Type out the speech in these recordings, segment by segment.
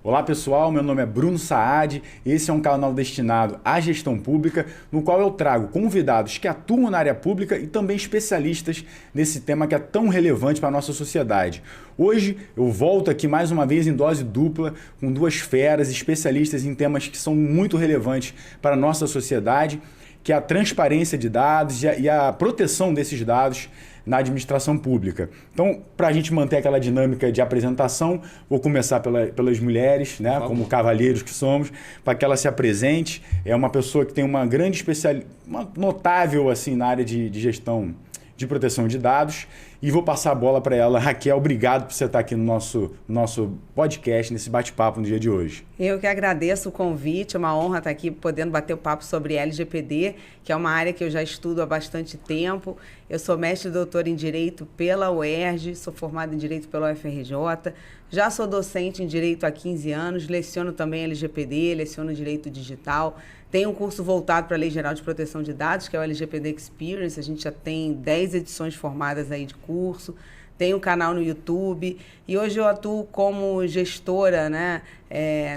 Olá pessoal, meu nome é Bruno Saad, esse é um canal destinado à gestão pública, no qual eu trago convidados que atuam na área pública e também especialistas nesse tema que é tão relevante para a nossa sociedade. Hoje eu volto aqui mais uma vez em dose dupla com duas feras especialistas em temas que são muito relevantes para a nossa sociedade, que é a transparência de dados e a proteção desses dados na administração pública. Então, para a gente manter aquela dinâmica de apresentação, vou começar pelas mulheres, né, como cavalheiros que somos, para que ela se apresente. É uma pessoa que tem uma grande especialidade, notável assim, na área de gestão de proteção de dados. E vou passar a bola para ela. Raquel, obrigado por você estar aqui no nosso podcast, nesse bate-papo no dia de hoje. Eu que agradeço o convite, é uma honra estar aqui podendo bater o papo sobre LGPD, que é uma área que eu já estudo há bastante tempo. Eu sou mestre e doutora em Direito pela UERJ, sou formada em Direito pela UFRJ, já sou docente em Direito há 15 anos, leciono também LGPD, leciono Direito Digital. Tem um curso voltado para a Lei Geral de Proteção de Dados, que é o LGPD Experience. A gente já tem 10 edições formadas aí de curso. Tem um canal no YouTube. E hoje eu atuo como gestora, né,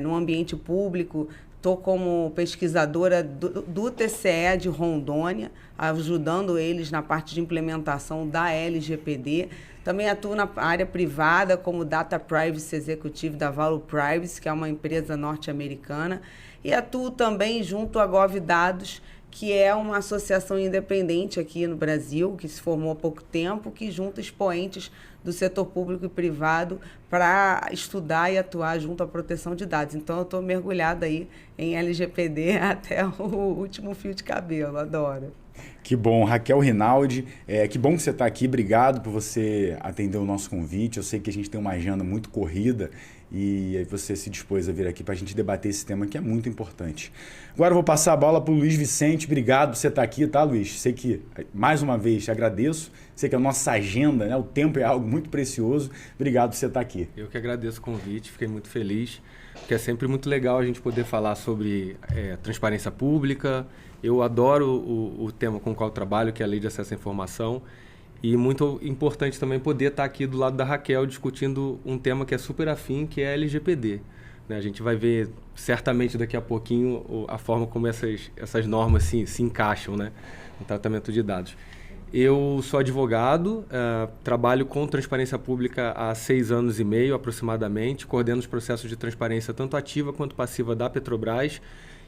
no ambiente público. Estou como pesquisadora do TCE de Rondônia, ajudando eles na parte de implementação da LGPD. Também atuo na área privada como Data Privacy Executive da Value Privacy, que é uma empresa norte-americana. E atuo também junto à GovDados, que é uma associação independente aqui no Brasil, que se formou há pouco tempo, que junta expoentes do setor público e privado para estudar e atuar junto à proteção de dados. Então, eu estou mergulhada aí em LGPD até o último fio de cabelo, adoro. Que bom, Raquel Rinaldi, que bom que você está aqui, obrigado por você atender o nosso convite. Eu sei que a gente tem uma agenda muito corrida e aí você se dispôs a vir aqui para a gente debater esse tema que é muito importante. Agora eu vou passar a bola para o Luiz Vicente, obrigado por você estar aqui, tá, Luiz? Sei que, mais uma vez, te agradeço, sei que a nossa agenda, né, o tempo é algo muito precioso, obrigado por você estar aqui. Eu que agradeço o convite, fiquei muito feliz, porque é sempre muito legal a gente poder falar sobre transparência pública. Eu adoro o tema com o qual eu trabalho, que é a Lei de Acesso à Informação, e muito importante também poder estar aqui do lado da Raquel discutindo um tema que é super afim, que é a LGPD. A gente vai ver certamente daqui a pouquinho a forma como essas normas se encaixam, né, no tratamento de dados. Eu sou advogado, trabalho com transparência pública há 6 anos e meio aproximadamente, coordeno os processos de transparência tanto ativa quanto passiva da Petrobras,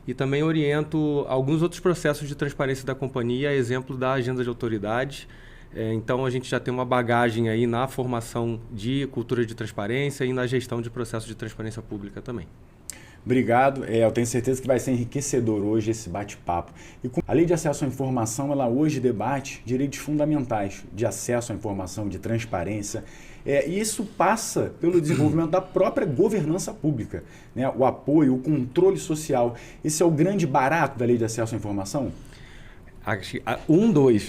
e também oriento alguns outros processos de transparência da companhia, a exemplo da agenda de autoridades. Então, a gente já tem uma bagagem aí na formação de cultura de transparência e na gestão de processos de transparência pública também. Obrigado, eu tenho certeza que vai ser enriquecedor hoje esse bate-papo. E a Lei de Acesso à Informação, ela hoje debate direitos fundamentais de acesso à informação, de transparência, e isso passa pelo desenvolvimento da própria governança pública, né? O apoio, o controle social. Esse é o grande barato da Lei de Acesso à Informação?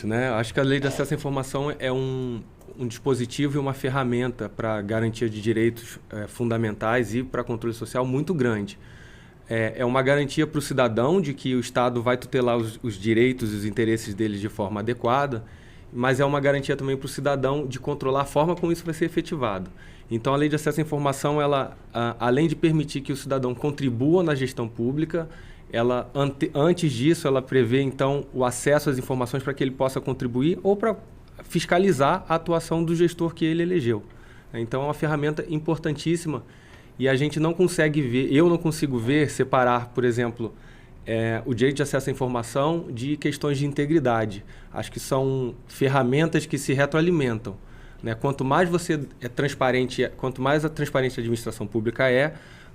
Né? Acho que a Lei de Acesso à Informação é um dispositivo e uma ferramenta para garantia de direitos fundamentais e para controle social muito grande. É uma garantia para o cidadão de que o Estado vai tutelar os direitos e os interesses dele de forma adequada, mas é uma garantia também para o cidadão de controlar a forma como isso vai ser efetivado. Então, a Lei de Acesso à Informação, ela, além de permitir que o cidadão contribua na gestão pública, ela, antes disso, ela prevê, então, o acesso às informações para que ele possa contribuir ou para fiscalizar a atuação do gestor que ele elegeu. Então, é uma ferramenta importantíssima e a gente não consegue ver, eu não consigo ver, separar, por exemplo, o direito de acesso à informação de questões de integridade. Acho que são ferramentas que se retroalimentam, né? Quanto mais você é transparente, quanto mais a transparente a administração pública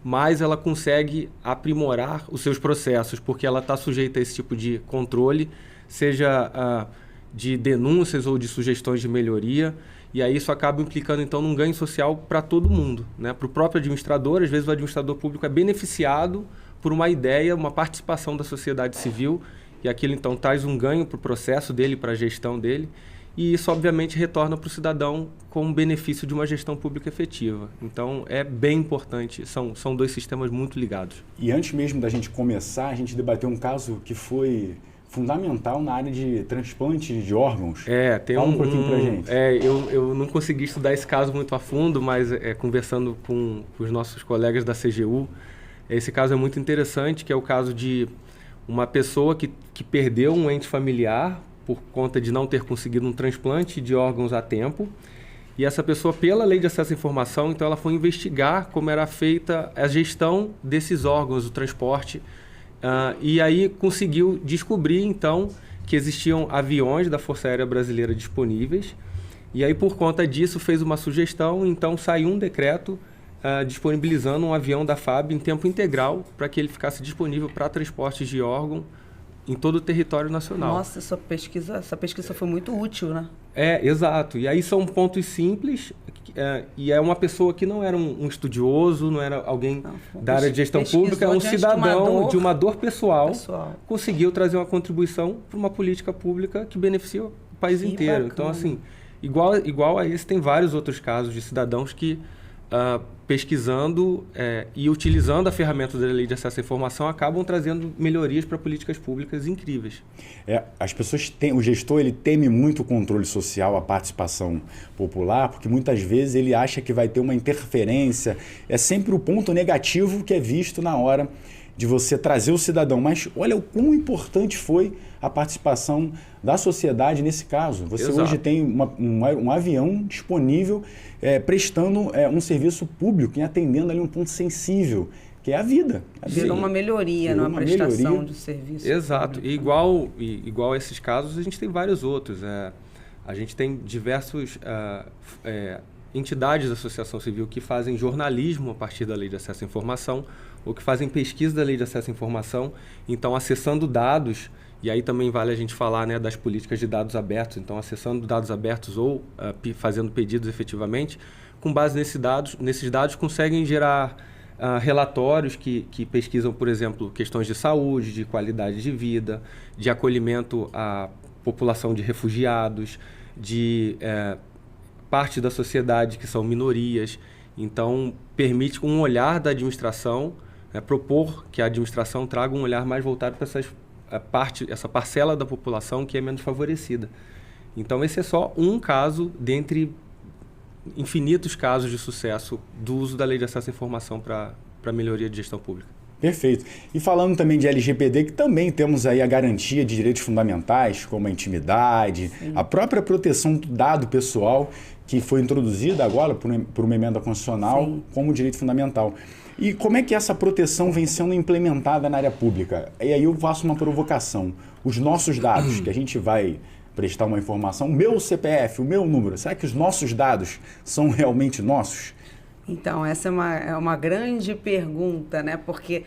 mais ela consegue aprimorar os seus processos, porque ela está sujeita a esse tipo de controle, seja de denúncias ou de sugestões de melhoria, e aí isso acaba implicando, então, num ganho social para todo mundo, né? Para o próprio administrador, às vezes o administrador público é beneficiado por uma ideia, uma participação da sociedade civil, e aquilo, então, traz um ganho para o processo dele, para a gestão dele, e isso, obviamente, retorna para o cidadão com o benefício de uma gestão pública efetiva. Então, é bem importante, são dois sistemas muito ligados. E antes mesmo da gente começar, a gente debateu um caso que foi fundamental na área de transplante de órgãos. Tem Fala um pouquinho pra gente. Eu não consegui estudar esse caso muito a fundo, mas conversando com os nossos colegas da CGU, esse caso é muito interessante, que é o caso de uma pessoa que perdeu um ente familiar por conta de não ter conseguido um transplante de órgãos a tempo. E essa pessoa, pela Lei de Acesso à Informação, então ela foi investigar como era feita a gestão desses órgãos, o transporte. E aí conseguiu descobrir, então, que existiam aviões da Força Aérea Brasileira disponíveis. E aí, por conta disso, fez uma sugestão, então saiu um decreto disponibilizando um avião da FAB em tempo integral para que ele ficasse disponível para transportes de órgão em todo o território nacional. Nossa, essa pesquisa foi muito útil, né? Exato. E aí são pontos simples, e é uma pessoa que não era um estudioso, não era alguém da área de gestão pública, é um cidadão de uma dor pessoal, conseguiu trazer uma contribuição para uma política pública que beneficia o país inteiro. Bacana. Então, assim, igual a esse, tem vários outros casos de cidadãos que pesquisando e utilizando a ferramenta da Lei de Acesso à Informação acabam trazendo melhorias para políticas públicas incríveis. As pessoas o gestor ele teme muito o controle social, a participação popular, porque muitas vezes ele acha que vai ter uma interferência. É sempre o ponto negativo que é visto na hora de você trazer o cidadão. Mas olha o quão importante foi a participação da sociedade nesse caso. Você Exato. Hoje tem um avião disponível prestando um serviço público e atendendo ali um ponto sensível, que é a vida. Virou uma melhoria na prestação de serviço. Exato. E igual a esses casos, a gente tem vários outros. A gente tem diversos entidades da associação civil que fazem jornalismo a partir da Lei de Acesso à Informação ou que fazem pesquisa da Lei de Acesso à Informação. Então, acessando dados, e aí também vale a gente falar, né, das políticas de dados abertos, então acessando dados abertos ou fazendo pedidos efetivamente, com base nesses dados conseguem gerar relatórios que pesquisam, por exemplo, questões de saúde, de qualidade de vida, de acolhimento à população de refugiados, de parte da sociedade que são minorias. Então, permite um olhar da administração, propor que a administração traga um olhar mais voltado para essa parcela da população que é menos favorecida. Então, esse é só um caso dentre infinitos casos de sucesso do uso da Lei de Acesso à Informação para melhoria de gestão pública. Perfeito. E falando também de LGPD, que também temos aí a garantia de direitos fundamentais, como a intimidade, a própria proteção do dado pessoal, que foi introduzida agora por uma emenda constitucional como direito fundamental. E como é que essa proteção vem sendo implementada na área pública? E aí eu faço uma provocação. Os nossos dados, que a gente vai prestar uma informação, o meu CPF, o meu número, será que os nossos dados são realmente nossos? Então, essa é uma grande pergunta, né? Porque,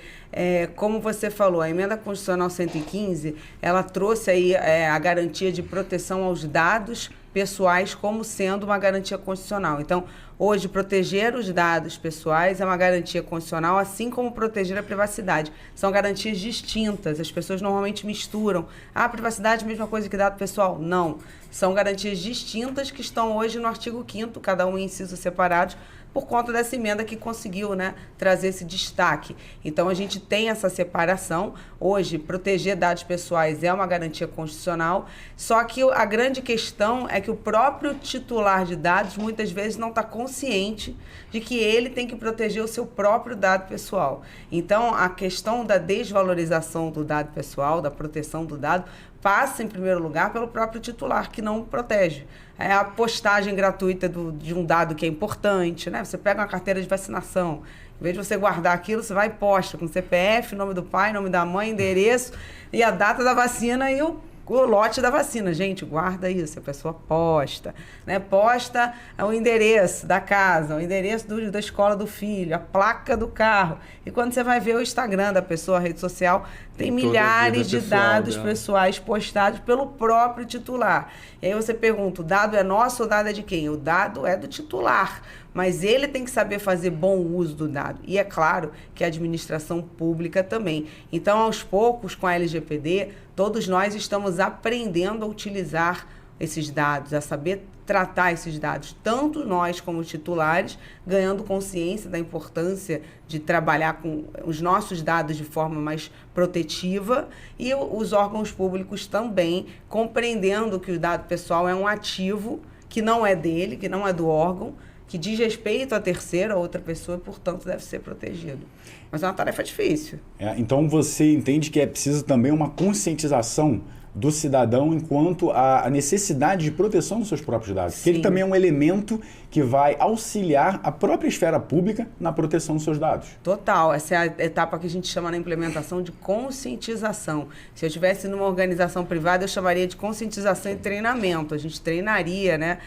como você falou, a Emenda Constitucional 115, ela trouxe aí a garantia de proteção aos dados pessoais como sendo uma garantia constitucional. Então, hoje, proteger os dados pessoais é uma garantia constitucional, assim como proteger a privacidade. São garantias distintas, as pessoas normalmente misturam. Privacidade é a mesma coisa que dado pessoal? Não. São garantias distintas que estão hoje no artigo 5º, cada um em incisos separados, por conta dessa emenda que conseguiu, né, trazer esse destaque. Então, a gente tem essa separação. Hoje, proteger dados pessoais é uma garantia constitucional, só que a grande questão é que o próprio titular de dados, muitas vezes, não está consciente de que ele tem que proteger o seu próprio dado pessoal. Então, a questão da desvalorização do dado pessoal, da proteção do dado, passa, em primeiro lugar, pelo próprio titular, que não protege. É a postagem gratuita de um dado que é importante, né? Você pega uma carteira de vacinação, em vez de você guardar aquilo, você vai e posta com CPF, nome do pai, nome da mãe, endereço e a data da vacina e o lote da vacina. Gente, guarda isso, a pessoa posta, né? Posta o endereço da casa, o endereço da escola do filho, a placa do carro. E quando você vai ver o Instagram da pessoa, a rede social, tem milhares de dados pessoais postados pelo próprio titular. E aí você pergunta, o dado é nosso ou o dado é de quem? O dado é do titular, mas ele tem que saber fazer bom uso do dado. E é claro que a administração pública também. Então, aos poucos, com a LGPD, todos nós estamos aprendendo a utilizar esses dados, a saber tratar esses dados, tanto nós como titulares, ganhando consciência da importância de trabalhar com os nossos dados de forma mais protetiva, e os órgãos públicos também compreendendo que o dado pessoal é um ativo que não é dele, que não é do órgão, que diz respeito a terceira ou outra pessoa e, portanto, deve ser protegido. Mas é uma tarefa difícil. Então você entende que é preciso também uma conscientização do cidadão enquanto a necessidade de proteção dos seus próprios dados. Porque ele também é um elemento que vai auxiliar a própria esfera pública na proteção dos seus dados. Total. Essa é a etapa que a gente chama na implementação de conscientização. Se eu estivesse numa organização privada, eu chamaria de conscientização e treinamento. A gente treinaria, né,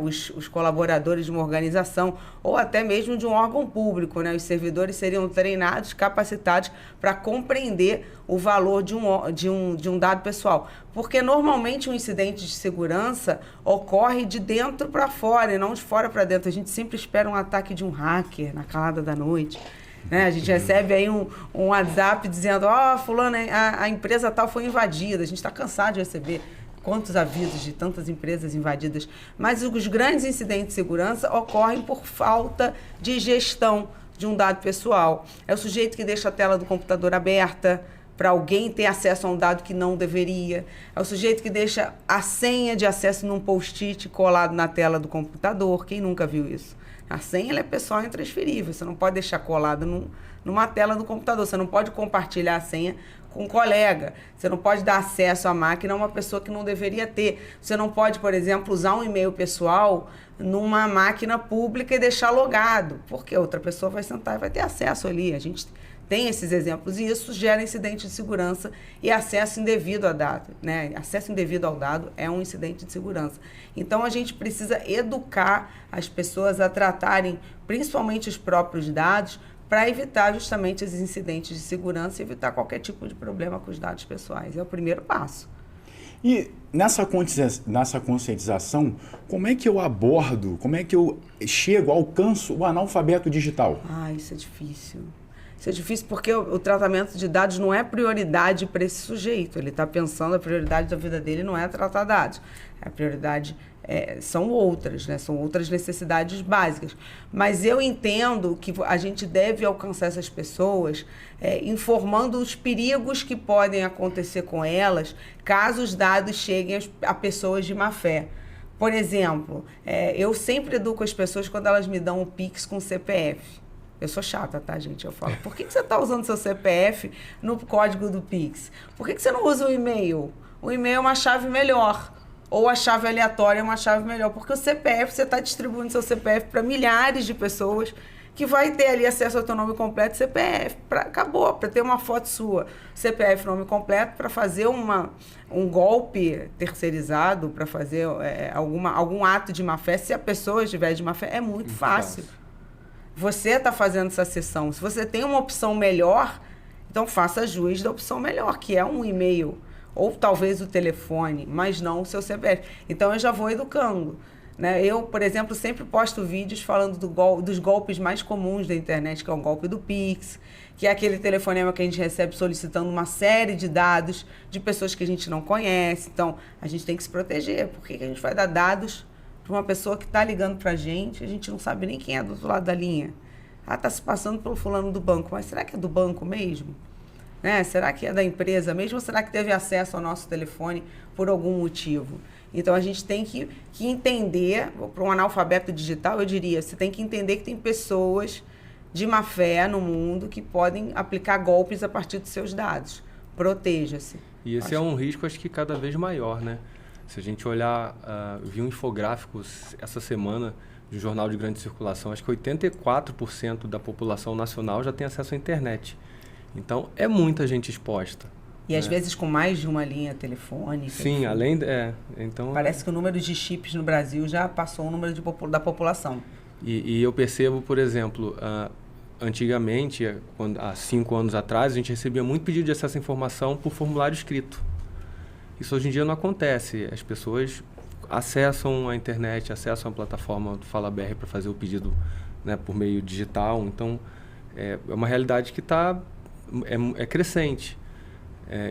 os colaboradores de uma organização ou até mesmo de um órgão público, né? Os servidores seriam treinados, capacitados para compreender o valor de um dado pessoal. Porque normalmente um incidente de segurança ocorre de dentro para fora e não de fora para dentro. A gente sempre espera um ataque de um hacker na calada da noite. A gente recebe aí um WhatsApp dizendo, fulano, a empresa tal foi invadida. A gente está cansado de receber quantos avisos de tantas empresas invadidas. Mas os grandes incidentes de segurança ocorrem por falta de gestão de um dado pessoal. É o sujeito que deixa a tela do computador aberta para alguém ter acesso a um dado que não deveria. É o sujeito que deixa a senha de acesso num post-it colado na tela do computador. Quem nunca viu isso? A senha ela é pessoal e intransferível. Você não pode deixar colada numa tela do computador. Você não pode compartilhar a senha com um colega. Você não pode dar acesso à máquina a uma pessoa que não deveria ter. Você não pode, por exemplo, usar um e-mail pessoal numa máquina pública e deixar logado, porque outra pessoa vai sentar e vai ter acesso ali. A gente tem esses exemplos e isso gera incidente de segurança e acesso indevido a dado, né? Acesso indevido ao dado é um incidente de segurança. Então, a gente precisa educar as pessoas a tratarem principalmente os próprios dados para evitar justamente esses incidentes de segurança e evitar qualquer tipo de problema com os dados pessoais. É o primeiro passo. E nessa conscientização, como é que eu abordo, como é que eu chego, alcanço o analfabeto digital? Isso é difícil. Isso é difícil porque o tratamento de dados não é prioridade para esse sujeito. Ele está pensando, a prioridade da vida dele não é tratar dados. A prioridade são outras, né? São outras necessidades básicas. Mas eu entendo que a gente deve alcançar essas pessoas informando os perigos que podem acontecer com elas caso os dados cheguem a pessoas de má fé. Por exemplo, eu sempre educo as pessoas quando elas me dão um Pix com CPF. Eu sou chata, tá, gente? Eu falo, por que você está usando seu CPF no código do Pix? Por que você não usa o e-mail? O e-mail é uma chave melhor. Ou a chave aleatória é uma chave melhor. Porque o CPF, você está distribuindo seu CPF para milhares de pessoas que vai ter ali acesso ao teu nome completo, CPF. Acabou, para ter uma foto sua. CPF, nome completo, para fazer um golpe terceirizado, para fazer algum ato de má-fé. Se a pessoa estiver de má-fé, é muito fácil. Você está fazendo essa sessão. Se você tem uma opção melhor, então faça jus da opção melhor, que é um e-mail, ou talvez o telefone, mas não o seu CPF. Então, eu já vou educando, né? Eu, por exemplo, sempre posto vídeos falando dos golpes mais comuns da internet, que é o golpe do Pix, que é aquele telefonema que a gente recebe solicitando uma série de dados de pessoas que a gente não conhece. Então, a gente tem que se proteger. Por que a gente vai dar dados para uma pessoa que está ligando para a gente não sabe nem quem é do outro lado da linha? Está se passando pelo fulano do banco, mas será que é do banco mesmo? Né? Será que é da empresa mesmo ou será que teve acesso ao nosso telefone por algum motivo? Então, a gente tem que entender, para um analfabeto digital, eu diria, você tem que entender que tem pessoas de má fé no mundo que podem aplicar golpes a partir dos seus dados. Proteja-se. E esse é um risco, acho que cada vez maior, né? Se a gente olhar, vi um infográfico essa semana de um jornal de grande circulação, acho que 84% da população nacional já tem acesso à internet. Então, é muita gente exposta. E às vezes com mais de uma linha telefônica. Sim, enfim. Além... então, parece que o número de chips no Brasil já passou o número da população. E eu percebo, por exemplo, antigamente, há 5 anos atrás, a gente recebia muito pedido de acesso à informação por formulário escrito. Isso hoje em dia não acontece. As pessoas acessam a internet, acessam a plataforma do Fala BR para fazer o pedido, né, por meio digital. Então, é uma realidade que é crescente.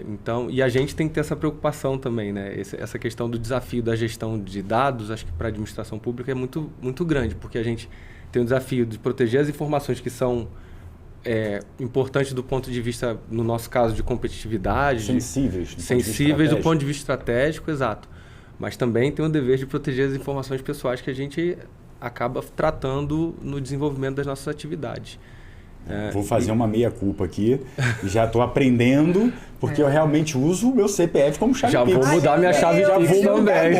Então, e a gente tem que ter essa preocupação também, né? Essa questão do desafio da gestão de dados, acho que para a administração pública é muito, muito grande, porque a gente tem o desafio de proteger as informações que são importantes do ponto de vista, no nosso caso, de competitividade. Sensíveis do ponto de vista estratégico, exato. Mas também tem o dever de proteger as informações pessoais que a gente acaba tratando no desenvolvimento das nossas atividades. Vou fazer uma meia-culpa aqui. Já estou aprendendo, porque eu realmente uso o meu CPF como chave Já Pix. vou mudar minha chave já Pix vou também.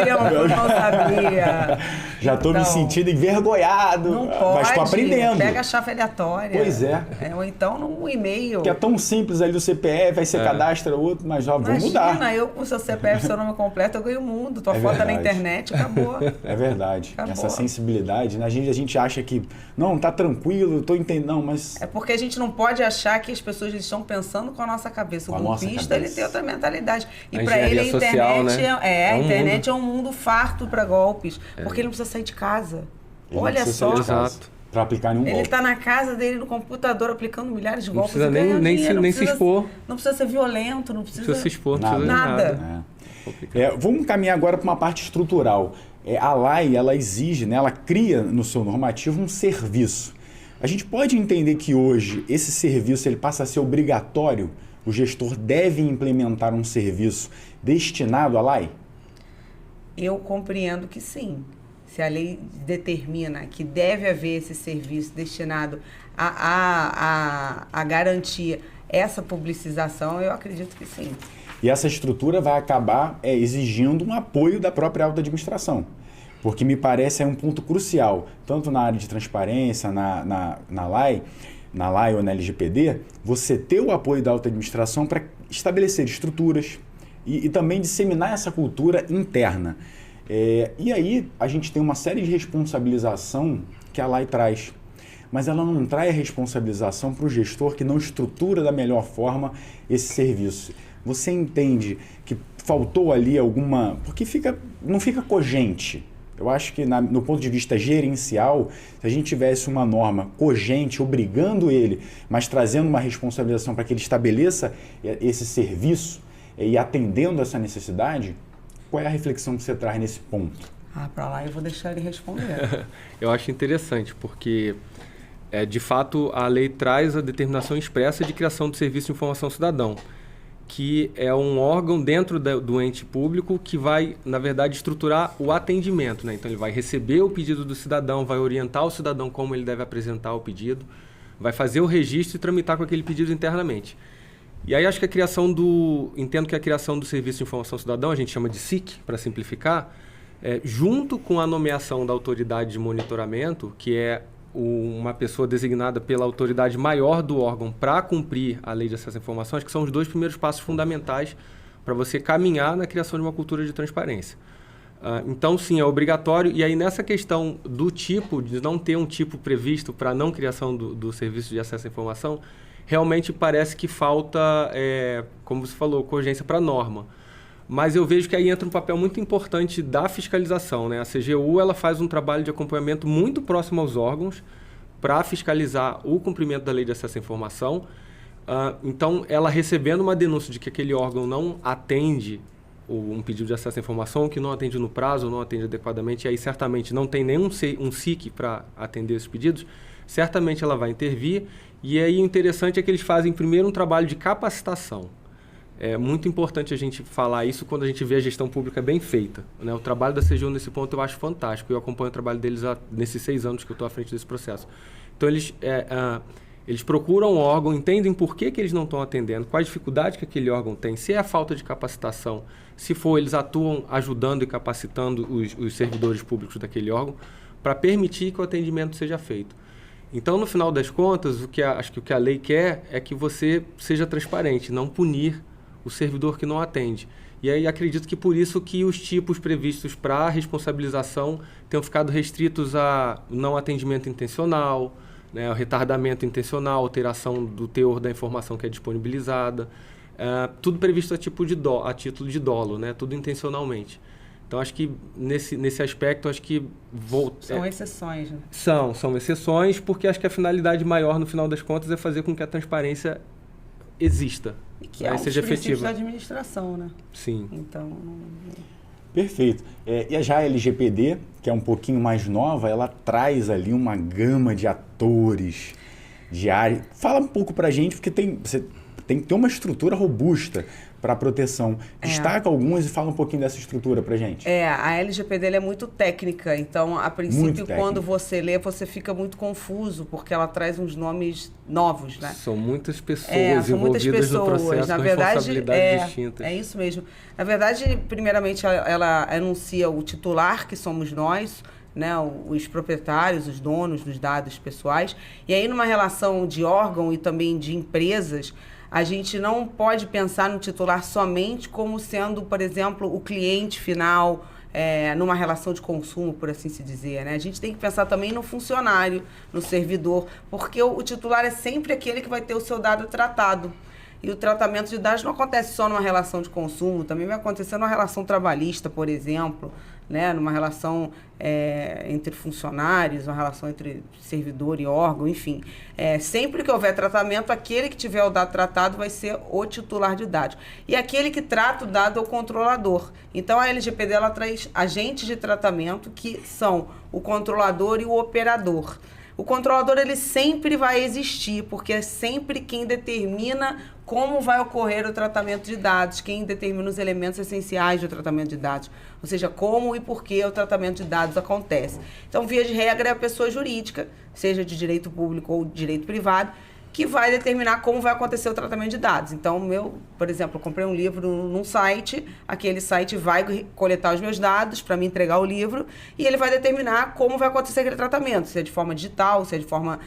Eu não sabia. Já estou me sentindo envergonhado. Não pode. Mas estou aprendendo. Pega a chave aleatória. Pois é. Ou então no e-mail. Que é tão simples ali o CPF, aí você cadastra outro, mas já vou mudar. Imagina, eu com o seu CPF, seu nome completo, eu ganho o mundo. Tua foto tá na internet, acabou. É verdade. Acabou. Essa sensibilidade, né? A gente acha que, não, tá tranquilo, estou entendendo, não, mas... É porque a gente não pode achar que as pessoas estão pensando com a nossa cabeça. O golpista, ele tem outra mentalidade. E para ele a internet, social, né? a internet é um mundo farto para golpes, porque ele não precisa sair de casa. Ele Olha só. Para aplicar nenhum golpe. Ele está na casa dele, no computador, aplicando milhares de golpes. Não precisa nem se expor. Não precisa ser violento, não precisa se expor, nada. Vamos caminhar agora para uma parte estrutural. A lei, ela exige, né, ela cria no seu normativo um serviço. A gente pode entender que hoje esse serviço ele passa a ser obrigatório? O gestor deve implementar um serviço destinado à lei? Eu compreendo que sim. Se a lei determina que deve haver esse serviço destinado a garantir essa publicização, eu acredito que sim. E essa estrutura vai acabar exigindo um apoio da própria alta administração. Porque me parece um ponto crucial, tanto na área de transparência, na lei ou na LGPD, você ter o apoio da alta administração para estabelecer estruturas e também disseminar essa cultura interna. E aí a gente tem uma série de responsabilização que a lei traz, mas ela não traz a responsabilização para o gestor que não estrutura da melhor forma esse serviço. Você entende que faltou ali alguma... Porque não fica cogente. Eu acho que no ponto de vista gerencial, se a gente tivesse uma norma cogente, obrigando ele, mas trazendo uma responsabilização para que ele estabeleça esse serviço e atendendo essa necessidade, qual é a reflexão que você traz nesse ponto? Para lá eu vou deixar ele responder. Eu acho interessante, porque de fato a lei traz a determinação expressa de criação do Serviço de Informação Cidadão, que é um órgão dentro do ente público que vai, na verdade, estruturar o atendimento, né? Então, ele vai receber o pedido do cidadão, vai orientar o cidadão como ele deve apresentar o pedido, vai fazer o registro e tramitar com aquele pedido internamente. E aí, acho que entendo que a criação do Serviço de Informação Cidadão, a gente chama de SIC, para simplificar, junto com a nomeação da autoridade de monitoramento, que é uma pessoa designada pela autoridade maior do órgão para cumprir a lei de acesso à informação, acho que são os dois primeiros passos fundamentais para você caminhar na criação de uma cultura de transparência. Então, sim, é obrigatório. E aí, nessa questão do tipo, de não ter um tipo previsto para a não criação do serviço de acesso à informação, realmente parece que falta, como você falou, cogência para a norma. Mas eu vejo que aí entra um papel muito importante da fiscalização, né? A CGU ela faz um trabalho de acompanhamento muito próximo aos órgãos para fiscalizar o cumprimento da lei de acesso à informação. Então, ela recebendo uma denúncia de que aquele órgão não atende um pedido de acesso à informação, que não atende no prazo, não atende adequadamente, e aí certamente não tem nenhum SIC para atender esses pedidos, certamente ela vai intervir. E aí o interessante é que eles fazem primeiro um trabalho de capacitação. É muito importante a gente falar isso quando a gente vê a gestão pública bem feita, né? O trabalho da CGU nesse ponto eu acho fantástico. Eu acompanho o trabalho deles nesses 6 anos que eu estou à frente desse processo. Então, eles procuram o órgão, entendem por que eles não estão atendendo, qual a dificuldade que aquele órgão tem, se é a falta de capacitação, se for, eles atuam ajudando e capacitando os servidores públicos daquele órgão para permitir que o atendimento seja feito. Então, no final das contas, acho que o que a lei quer é que você seja transparente, não punir o servidor que não atende. E aí acredito que por isso que os tipos previstos para a responsabilização tenham ficado restritos a não atendimento intencional, né, o retardamento intencional, alteração do teor da informação que é disponibilizada, tudo previsto a título de dolo, né, tudo intencionalmente. Então, acho que nesse aspecto, acho que... São exceções, né? São exceções, porque acho que a finalidade maior, no final das contas, é fazer com que a transparência exista, E que né? é um Seja dos princípios da efetiva. administração, né? Sim. Então, Perfeito. E já a LGPD, que é um pouquinho mais nova, ela traz ali uma gama de atores, de área. Fala um pouco pra gente, porque você tem que ter uma estrutura robusta para proteção. Destaca algumas e fala um pouquinho dessa estrutura pra gente. a LGPD ela é muito técnica, então, a princípio, quando você lê, você fica muito confuso, porque ela traz uns nomes novos, né? São muitas pessoas envolvidas no processo, na com verdade, responsabilidades distintas. É isso mesmo. Na verdade, primeiramente, ela anuncia o titular, que somos nós, né, os proprietários, os donos dos dados pessoais. E aí, numa relação de órgão e também de empresas, a gente não pode pensar no titular somente como sendo, por exemplo, o cliente final, numa relação de consumo, por assim se dizer, né? A gente tem que pensar também no funcionário, no servidor, porque o titular é sempre aquele que vai ter o seu dado tratado. E o tratamento de dados não acontece só numa relação de consumo, também vai acontecer numa relação trabalhista, por exemplo, né? Numa relação entre funcionários, uma relação entre servidor e órgão, enfim. Sempre que houver tratamento, aquele que tiver o dado tratado vai ser o titular de dados. E aquele que trata o dado é o controlador. Então, a LGPD ela traz agentes de tratamento que são o controlador e o operador. O controlador ele sempre vai existir, porque é sempre quem determina como vai ocorrer o tratamento de dados, quem determina os elementos essenciais do tratamento de dados, ou seja, como e por que o tratamento de dados acontece. Então, via de regra, é a pessoa jurídica, seja de direito público ou de direito privado, que vai determinar como vai acontecer o tratamento de dados. Então, por exemplo, eu comprei um livro num site, aquele site vai coletar os meus dados para me entregar o livro e ele vai determinar como vai acontecer aquele tratamento, se é de forma digital, se é de forma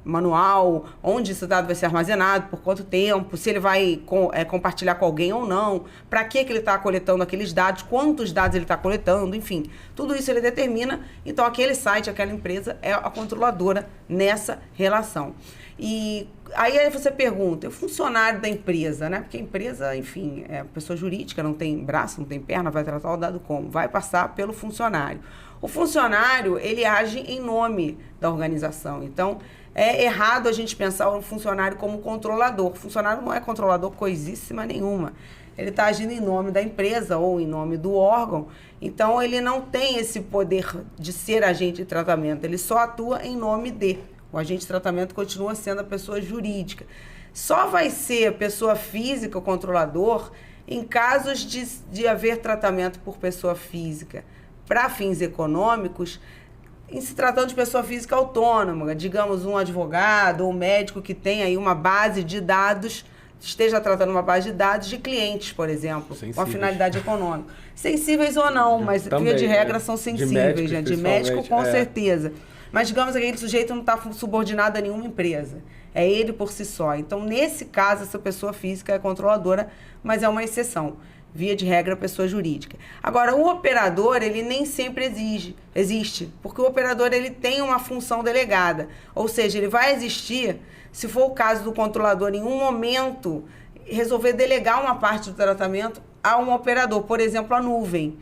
manual, onde esse dado vai ser armazenado, por quanto tempo, se ele vai compartilhar com alguém ou não, para que ele está coletando aqueles dados, quantos dados ele está coletando, enfim. Tudo isso ele determina, então aquele site, aquela empresa é a controladora nessa relação. E aí você pergunta, o funcionário da empresa, né? Porque a empresa, enfim, é pessoa jurídica, não tem braço, não tem perna, vai tratar o dado como? Vai passar pelo funcionário. O funcionário, ele age em nome da organização. Então, é errado a gente pensar o funcionário como controlador. O funcionário não é controlador coisíssima nenhuma. Ele está agindo em nome da empresa ou em nome do órgão. Então, ele não tem esse poder de ser agente de tratamento. Ele só atua em nome de. O agente de tratamento continua sendo a pessoa jurídica. Só vai ser pessoa física, o controlador, em casos de haver tratamento por pessoa física para fins econômicos, em se tratando de pessoa física autônoma, digamos um advogado ou um médico que tem aí uma base de dados, esteja tratando uma base de dados de clientes, por exemplo, com a finalidade econômica. Sensíveis ou não, mas via de regra são sensíveis, né? De médico com certeza. Mas digamos que aquele sujeito não está subordinado a nenhuma empresa. É ele por si só. Então, nesse caso, essa pessoa física é controladora, mas é uma exceção. Via de regra, pessoa jurídica. Agora, o operador, ele nem sempre existe, porque o operador ele tem uma função delegada. Ou seja, ele vai existir, se for o caso do controlador, em um momento, resolver delegar uma parte do tratamento a um operador, por exemplo, a nuvem.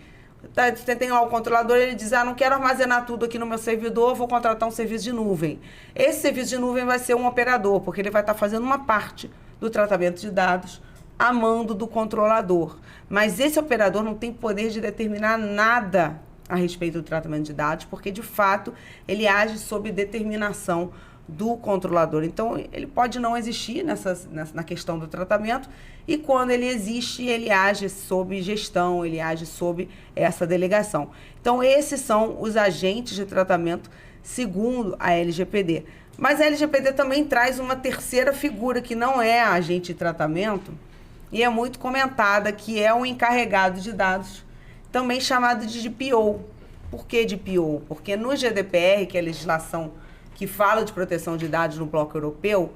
Você tem lá o controlador, ele diz, não quero armazenar tudo aqui no meu servidor, vou contratar um serviço de nuvem. Esse serviço de nuvem vai ser um operador, porque ele vai estar fazendo uma parte do tratamento de dados a mando do controlador. Mas esse operador não tem poder de determinar nada a respeito do tratamento de dados, porque, de fato, ele age sob determinação do controlador. Então, ele pode não existir na questão do tratamento, e quando ele existe, ele age sob gestão, ele age sob essa delegação. Então, esses são os agentes de tratamento segundo a LGPD. Mas a LGPD também traz uma terceira figura, que não é a agente de tratamento, e é muito comentada, que é o encarregado de dados, também chamado de DPO. Por que DPO? Porque no GDPR, que é a legislação que fala de proteção de dados no bloco europeu,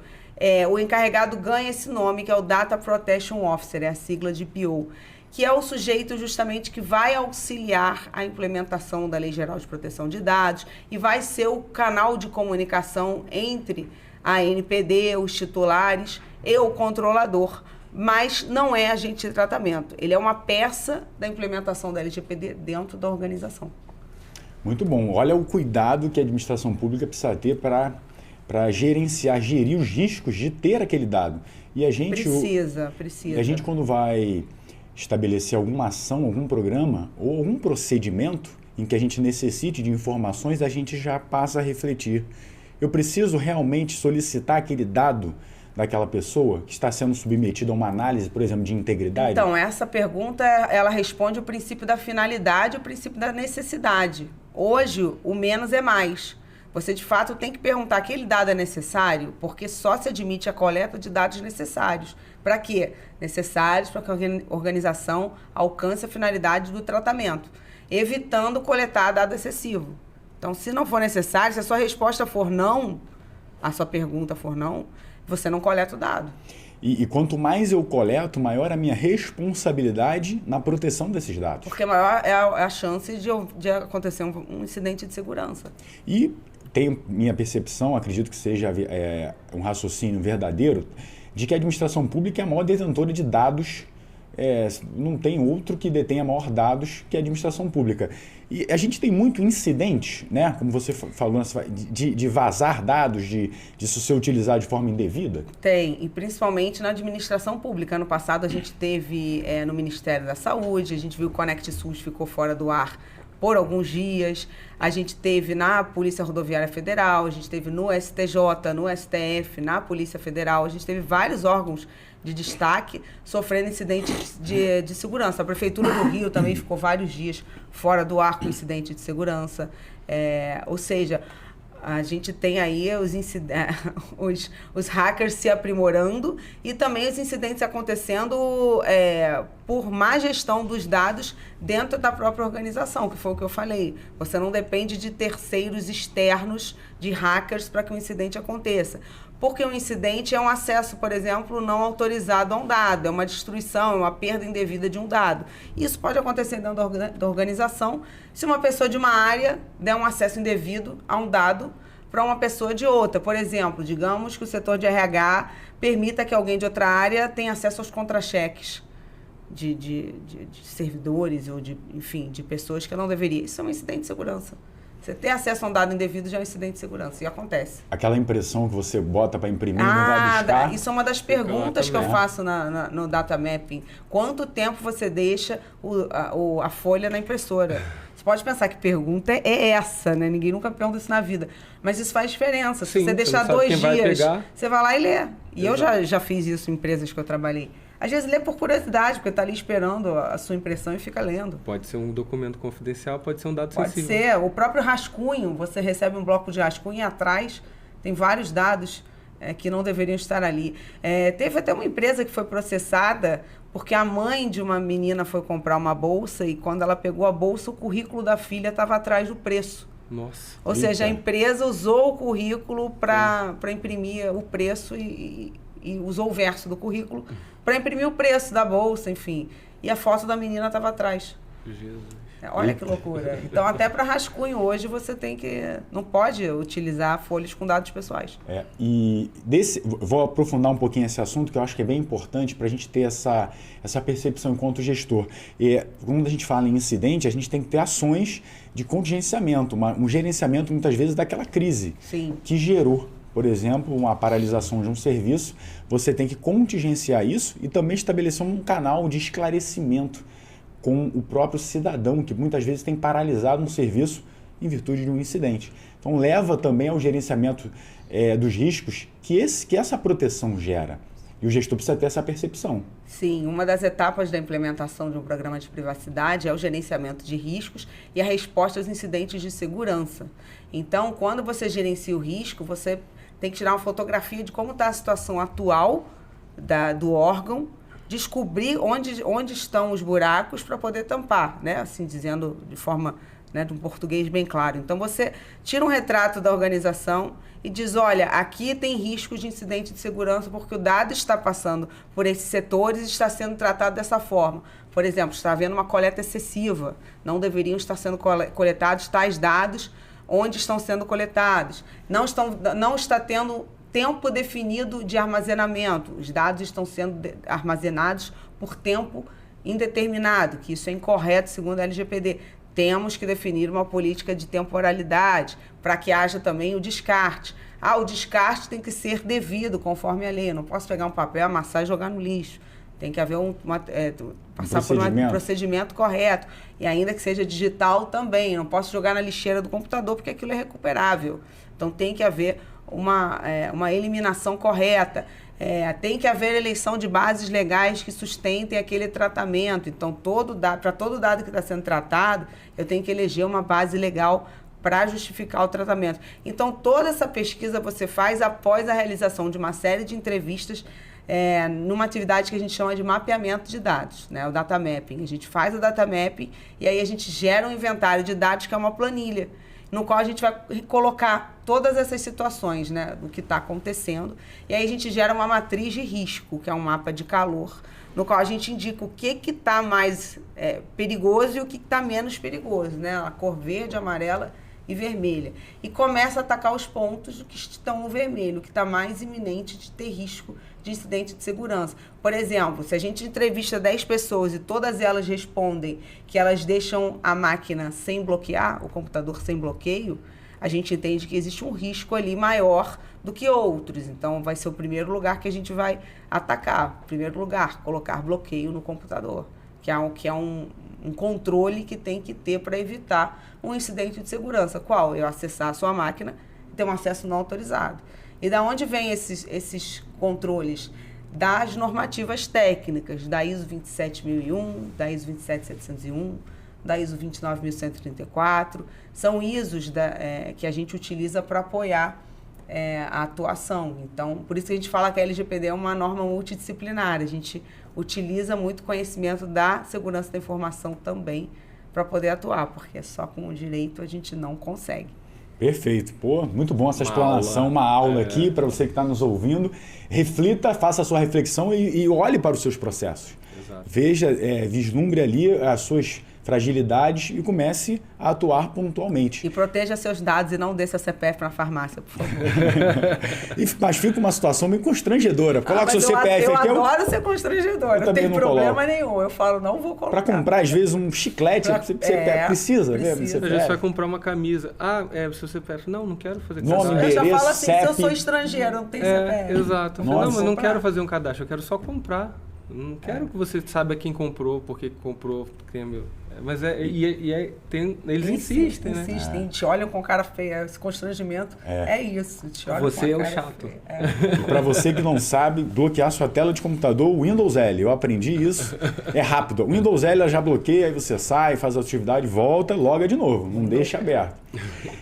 o encarregado ganha esse nome, que é o Data Protection Officer, é a sigla DPO, que é o sujeito justamente que vai auxiliar a implementação da Lei Geral de Proteção de Dados e vai ser o canal de comunicação entre a ANPD, os titulares e o controlador, mas não é agente de tratamento. Ele é uma peça da implementação da LGPD dentro da organização. Muito bom. Olha o cuidado que a administração pública precisa ter para para gerir os riscos de ter aquele dado. E a gente precisa. E a gente, quando vai estabelecer alguma ação, algum programa ou algum procedimento em que a gente necessite de informações, a gente já passa a refletir. Eu preciso realmente solicitar aquele dado daquela pessoa que está sendo submetida a uma análise, por exemplo, de integridade? Então, essa pergunta, ela responde o princípio da finalidade e o princípio da necessidade. Hoje, o menos é mais. Você, de fato, tem que perguntar, aquele dado é necessário? Porque só se admite a coleta de dados necessários. Para quê? Necessários para que a organização alcance a finalidade do tratamento, evitando coletar dado excessivo. Então, se não for necessário, se a sua resposta for não, a sua pergunta for não, você não coleta o dado. E quanto mais eu coleto, maior a minha responsabilidade na proteção desses dados. Porque maior é a chance de acontecer um incidente de segurança. E tenho minha percepção, acredito que seja um raciocínio verdadeiro, de que a administração pública é a maior detentora de dados. Não tem outro que detenha maior dados que a administração pública. E a gente tem muito incidente, né? Como você falou, de vazar dados, de isso ser utilizado de forma indevida? Tem, e principalmente na administração pública. Ano passado a gente teve no Ministério da Saúde, a gente viu que o Conect SUS ficou fora do ar por alguns dias, a gente teve na Polícia Rodoviária Federal, a gente teve no STJ, no STF, na Polícia Federal, a gente teve vários órgãos de destaque sofrendo incidentes de segurança. A Prefeitura do Rio também ficou vários dias fora do ar com incidente de segurança. Ou seja, a gente tem aí os hackers se aprimorando e também os incidentes acontecendo por má gestão dos dados dentro da própria organização, que foi o que eu falei. Você não depende de terceiros externos, de hackers, para que um incidente aconteça. Porque um incidente é um acesso, por exemplo, não autorizado a um dado, é uma destruição, é uma perda indevida de um dado. Isso pode acontecer dentro da organização se uma pessoa de uma área der um acesso indevido a um dado para uma pessoa de outra. Por exemplo, digamos que o setor de RH permita que alguém de outra área tenha acesso aos contra-cheques de servidores ou de pessoas que não deveria. Isso é um incidente de segurança. Você ter acesso a um dado indevido já é um incidente de segurança, e acontece. Aquela impressão que você bota para imprimir não vai buscar? Isso é uma das perguntas que eu faço no data mapping. Quanto tempo você deixa a folha na impressora? Você pode pensar que pergunta é essa, né? Ninguém nunca pergunta isso na vida. Mas isso faz diferença. Se você deixar 2 dias, você vai lá e lê. E eu já fiz isso em empresas que eu trabalhei. Às vezes lê por curiosidade, porque está ali esperando a sua impressão e fica lendo. Pode ser um documento confidencial, pode ser um dado sensível. Pode ser. O próprio rascunho, você recebe um bloco de rascunho e atrás tem vários dados que não deveriam estar ali. Teve até uma empresa que foi processada porque a mãe de uma menina foi comprar uma bolsa e quando ela pegou a bolsa, o currículo da filha estava atrás do preço. Nossa. Ou seja, a empresa usou o currículo para imprimir o preço e usou o verso do currículo para imprimir o preço da bolsa, enfim. E a foto da menina estava atrás. Jesus. Olha que loucura. Então, até para rascunho hoje, você não pode utilizar folhas com dados pessoais. Vou aprofundar um pouquinho esse assunto, que eu acho que é bem importante para a gente ter essa percepção enquanto gestor. Quando a gente fala em incidente, a gente tem que ter ações de contingenciamento, um gerenciamento, muitas vezes, daquela crise que gerou. Por exemplo, uma paralisação de um serviço, você tem que contingenciar isso e também estabelecer um canal de esclarecimento com o próprio cidadão, que muitas vezes tem paralisado um serviço em virtude de um incidente. Então, leva também ao gerenciamento dos riscos que essa proteção gera. E o gestor precisa ter essa percepção. Sim, uma das etapas da implementação de um programa de privacidade é o gerenciamento de riscos e a resposta aos incidentes de segurança. Então, quando você gerencia o risco, você tem que tirar uma fotografia de como está a situação atual do órgão, descobrir onde estão os buracos para poder tampar, né? Assim, dizendo de forma, né, de um português bem claro. Então, você tira um retrato da organização e diz, olha, aqui tem riscos de incidente de segurança porque o dado está passando por esses setores e está sendo tratado dessa forma. Por exemplo, está havendo uma coleta excessiva, não deveriam estar sendo coletados tais dados onde estão sendo coletados. Não está tendo tempo definido de armazenamento. Os dados estão sendo armazenados por tempo indeterminado, que isso é incorreto segundo a LGPD. Temos que definir uma política de temporalidade para que haja também o descarte. o descarte tem que ser devido, conforme a lei. Eu não posso pegar um papel, amassar e jogar no lixo. Tem que haver passar por um procedimento correto. E ainda que seja digital também. Não posso jogar na lixeira do computador, porque aquilo é recuperável. Então, tem que haver uma eliminação correta. Tem que haver eleição de bases legais que sustentem aquele tratamento. Então, para todo dado que está sendo tratado, eu tenho que eleger uma base legal para justificar o tratamento. Então, toda essa pesquisa você faz após a realização de uma série de entrevistas numa atividade que a gente chama de mapeamento de dados, né? O data mapping. A gente faz o data mapping e aí a gente gera um inventário de dados que é uma planilha, no qual a gente vai colocar todas essas situações, né, do que está acontecendo. E aí a gente gera uma matriz de risco, que é um mapa de calor, no qual a gente indica o que está mais perigoso e o que está menos perigoso, né? A cor verde, amarela e vermelha. E começa a atacar os pontos que estão no vermelho, que está mais iminente de ter risco de incidente de segurança. Por exemplo, se a gente entrevista 10 pessoas e todas elas respondem que elas deixam a máquina sem bloquear, o computador sem bloqueio, a gente entende que existe um risco ali maior do que outros. Então, vai ser o primeiro lugar que a gente vai atacar. Primeiro lugar, colocar bloqueio no computador, que é um controle que tem que ter para evitar um incidente de segurança. Qual? Eu acessar a sua máquina e ter um acesso não autorizado. E da onde vem esses controles? Das normativas técnicas, da ISO 27001, da ISO 27701, da ISO 29134. São ISOs que a gente utiliza para apoiar a atuação. Então, por isso que a gente fala que a LGPD é uma norma multidisciplinar. A gente utiliza muito conhecimento da segurança da informação também para poder atuar, porque só com o direito a gente não consegue. Perfeito. Pô, muito bom essa explanação, uma aula aqui para você que está nos ouvindo. Reflita, faça a sua reflexão e olhe para os seus processos. Exato. Veja, vislumbre ali as suas fragilidades e comece a atuar pontualmente. E proteja seus dados e não dê seu CPF na farmácia, por favor. Mas fica uma situação meio constrangedora. Coloca seu CPF aqui. Eu adoro ser constrangedora, não tem problema nenhum. Eu falo, não vou colocar. Para comprar, às vezes, um chiclete, você precisa. Às vezes você vai comprar uma camisa. O seu CPF. Não quero fazer cadastro. Eu já falo assim, se eu sou estrangeiro, não tem CPF. Exato. Mas não quero fazer um cadastro, eu quero só comprar. Não quero que você saiba quem comprou, por que comprou, quem é meu. Mas eles insistem, né? Insistem, te olham com cara feia, esse constrangimento isso. Você é o chato. E para você que não sabe, bloquear sua tela de computador, Windows L. Eu aprendi isso, é rápido. O Windows L já bloqueia, aí você sai, faz a atividade, volta, loga de novo, não deixa aberto.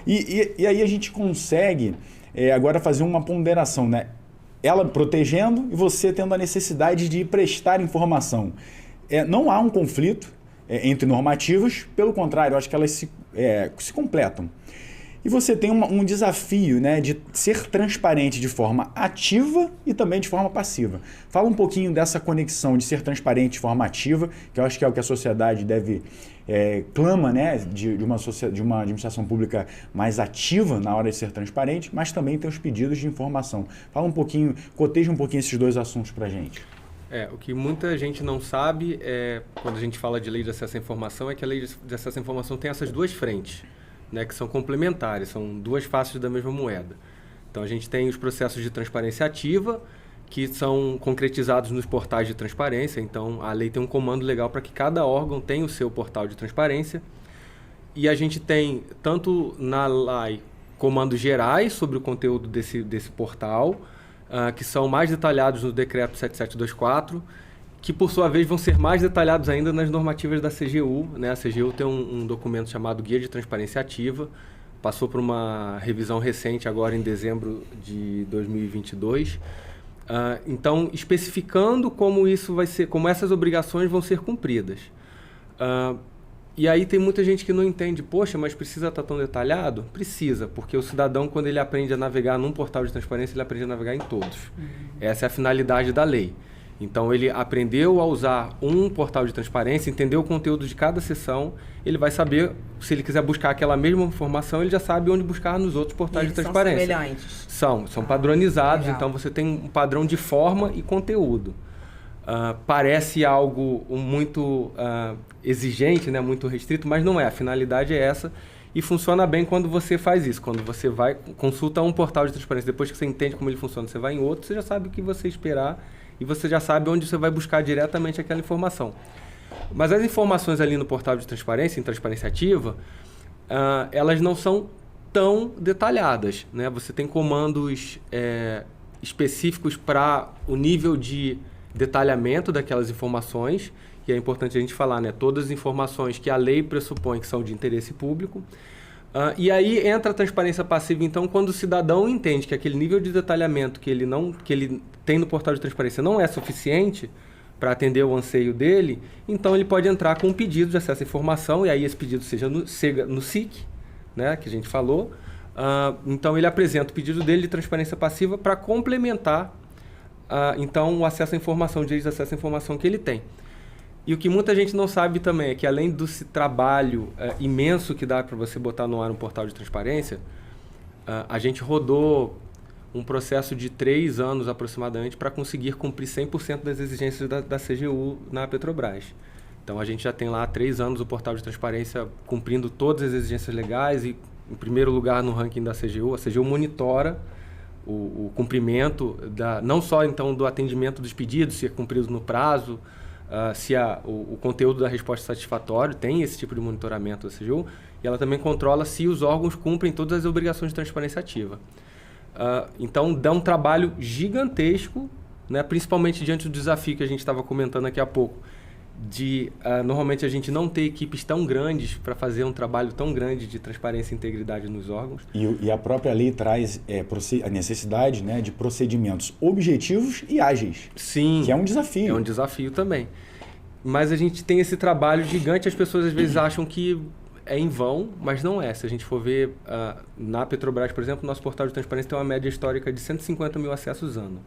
E aí a gente consegue agora fazer uma ponderação, né? Ela protegendo e você tendo a necessidade de prestar informação. Não há um conflito entre normativas, pelo contrário, eu acho que elas se completam. E você tem um desafio, né, de ser transparente de forma ativa e também de forma passiva. Fala um pouquinho dessa conexão de ser transparente de forma ativa, que eu acho que é o que a sociedade clama, né, de uma administração pública mais ativa na hora de ser transparente, mas também tem os pedidos de informação. Fala um pouquinho, coteja um pouquinho esses dois assuntos para a gente. O que muita gente não sabe, quando a gente fala de lei de acesso à informação, é que a lei de acesso à informação tem essas duas frentes, né, que são complementares, são duas faces da mesma moeda. Então, a gente tem os processos de transparência ativa, que são concretizados nos portais de transparência. Então, a lei tem um comando legal para que cada órgão tenha o seu portal de transparência. E a gente tem, tanto na lei, comandos gerais sobre o conteúdo desse portal, que são mais detalhados no decreto 7724, que por sua vez vão ser mais detalhados ainda nas normativas da CGU, né? A CGU tem um documento chamado Guia de Transparência Ativa, passou por uma revisão recente agora em dezembro de 2022. Então, especificando como isso vai ser, como essas obrigações vão ser cumpridas. E aí tem muita gente que não entende, poxa, mas precisa estar tão detalhado? Precisa, porque o cidadão, quando ele aprende a navegar num portal de transparência, ele aprende a navegar em todos. Essa é a finalidade da lei. Então, ele aprendeu a usar um portal de transparência, entendeu o conteúdo de cada seção, ele vai saber, se ele quiser buscar aquela mesma informação, ele já sabe onde buscar nos outros portais de transparência. São semelhantes? São padronizados, então você tem um padrão de forma e conteúdo. Parece algo muito exigente, né, muito restrito, mas não é. A finalidade é essa. E funciona bem quando você faz isso, quando você vai, consulta um portal de transparência, depois que você entende como ele funciona, você vai em outro, você já sabe o que você esperar e você já sabe onde você vai buscar diretamente aquela informação. Mas as informações ali no portal de transparência, em transparência ativa, elas não são tão detalhadas, né? Você tem comandos específicos para o nível de detalhamento daquelas informações, que é importante a gente falar, né? Todas as informações que a lei pressupõe que são de interesse público. E aí entra a transparência passiva, então, quando o cidadão entende que aquele nível de detalhamento que ele tem no portal de transparência não é suficiente para atender o anseio dele, então ele pode entrar com um pedido de acesso à informação, e aí esse pedido seja no SIC, né, que a gente falou. Então ele apresenta o pedido dele de transparência passiva para complementar então o acesso à informação, o direito de acesso à informação que ele tem. E o que muita gente não sabe também é que, além desse trabalho imenso que dá para você botar no ar um portal de transparência, a gente rodou um processo de 3 anos aproximadamente para conseguir cumprir 100% das exigências da CGU na Petrobras. Então a gente já tem lá há 3 anos o portal de transparência cumprindo todas as exigências legais e em primeiro lugar no ranking da CGU. A CGU monitora o cumprimento, não só então do atendimento dos pedidos, se é cumprido no prazo, se o conteúdo da resposta é satisfatório, tem esse tipo de monitoramento da CGU, e ela também controla se os órgãos cumprem todas as obrigações de transparência ativa. Então dá um trabalho gigantesco, né, principalmente diante do desafio que a gente estava comentando aqui há pouco, de normalmente a gente não ter equipes tão grandes para fazer um trabalho tão grande de transparência e integridade nos órgãos. E a própria lei traz a necessidade, né, de procedimentos objetivos e ágeis. Sim. Que é um desafio. É um desafio também. Mas a gente tem esse trabalho gigante, as pessoas às vezes acham que é em vão, mas não é. Se a gente for ver na Petrobras, por exemplo, nosso portal de transparência tem uma média histórica de 150 mil acessos ano.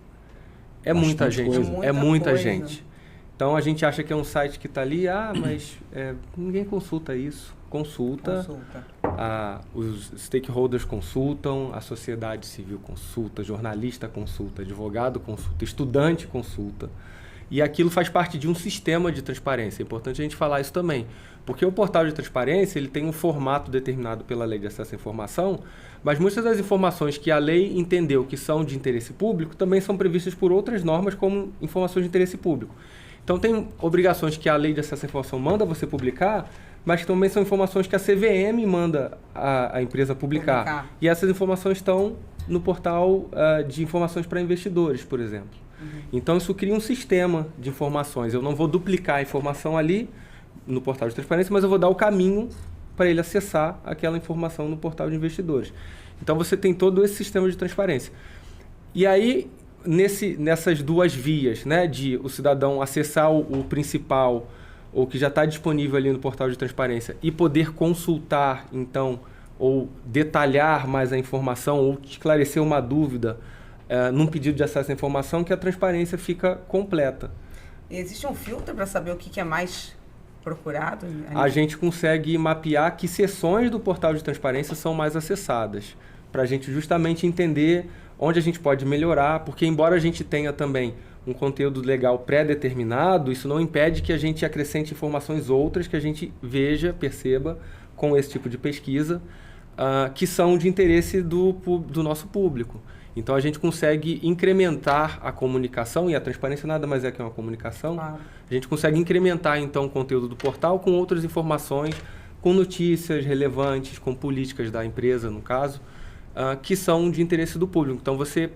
É muita gente. É muita gente. Então a gente acha que é um site que está ali, mas ninguém consulta isso. Consulta. Os stakeholders consultam, a sociedade civil consulta, jornalista consulta, advogado consulta, estudante consulta. E aquilo faz parte de um sistema de transparência. É importante a gente falar isso também. Porque o portal de transparência ele tem um formato determinado pela Lei de Acesso à Informação, mas muitas das informações que a lei entendeu que são de interesse público também são previstas por outras normas como informações de interesse público. Então tem obrigações que a Lei de Acesso à Informação manda você publicar, mas que também são informações que a CVM manda a empresa publicar. E essas informações estão no portal de informações para investidores, por exemplo. Então isso cria um sistema de informações. Eu não vou duplicar a informação ali no portal de transparência, mas eu vou dar o caminho para ele acessar aquela informação no portal de investidores. Então você tem todo esse sistema de transparência. E aí, nessas duas vias, né, de o cidadão acessar o principal, ou que já está disponível ali no portal de transparência, e poder consultar, então, ou detalhar mais a informação, ou esclarecer uma dúvida num pedido de acesso à informação, que a transparência fica completa. Existe um filtro para saber o que é mais procurado? A gente consegue mapear que seções do portal de transparência são mais acessadas, para a gente justamente entender onde a gente pode melhorar, porque embora a gente tenha também um conteúdo legal pré-determinado, isso não impede que a gente acrescente informações outras que a gente veja, perceba com esse tipo de pesquisa, que são de interesse do nosso público. Então a gente consegue incrementar a comunicação, e a transparência nada mais é que uma comunicação. Claro. A gente consegue incrementar então o conteúdo do portal com outras informações, com notícias relevantes, com políticas da empresa, no caso, que são de interesse do público. Então você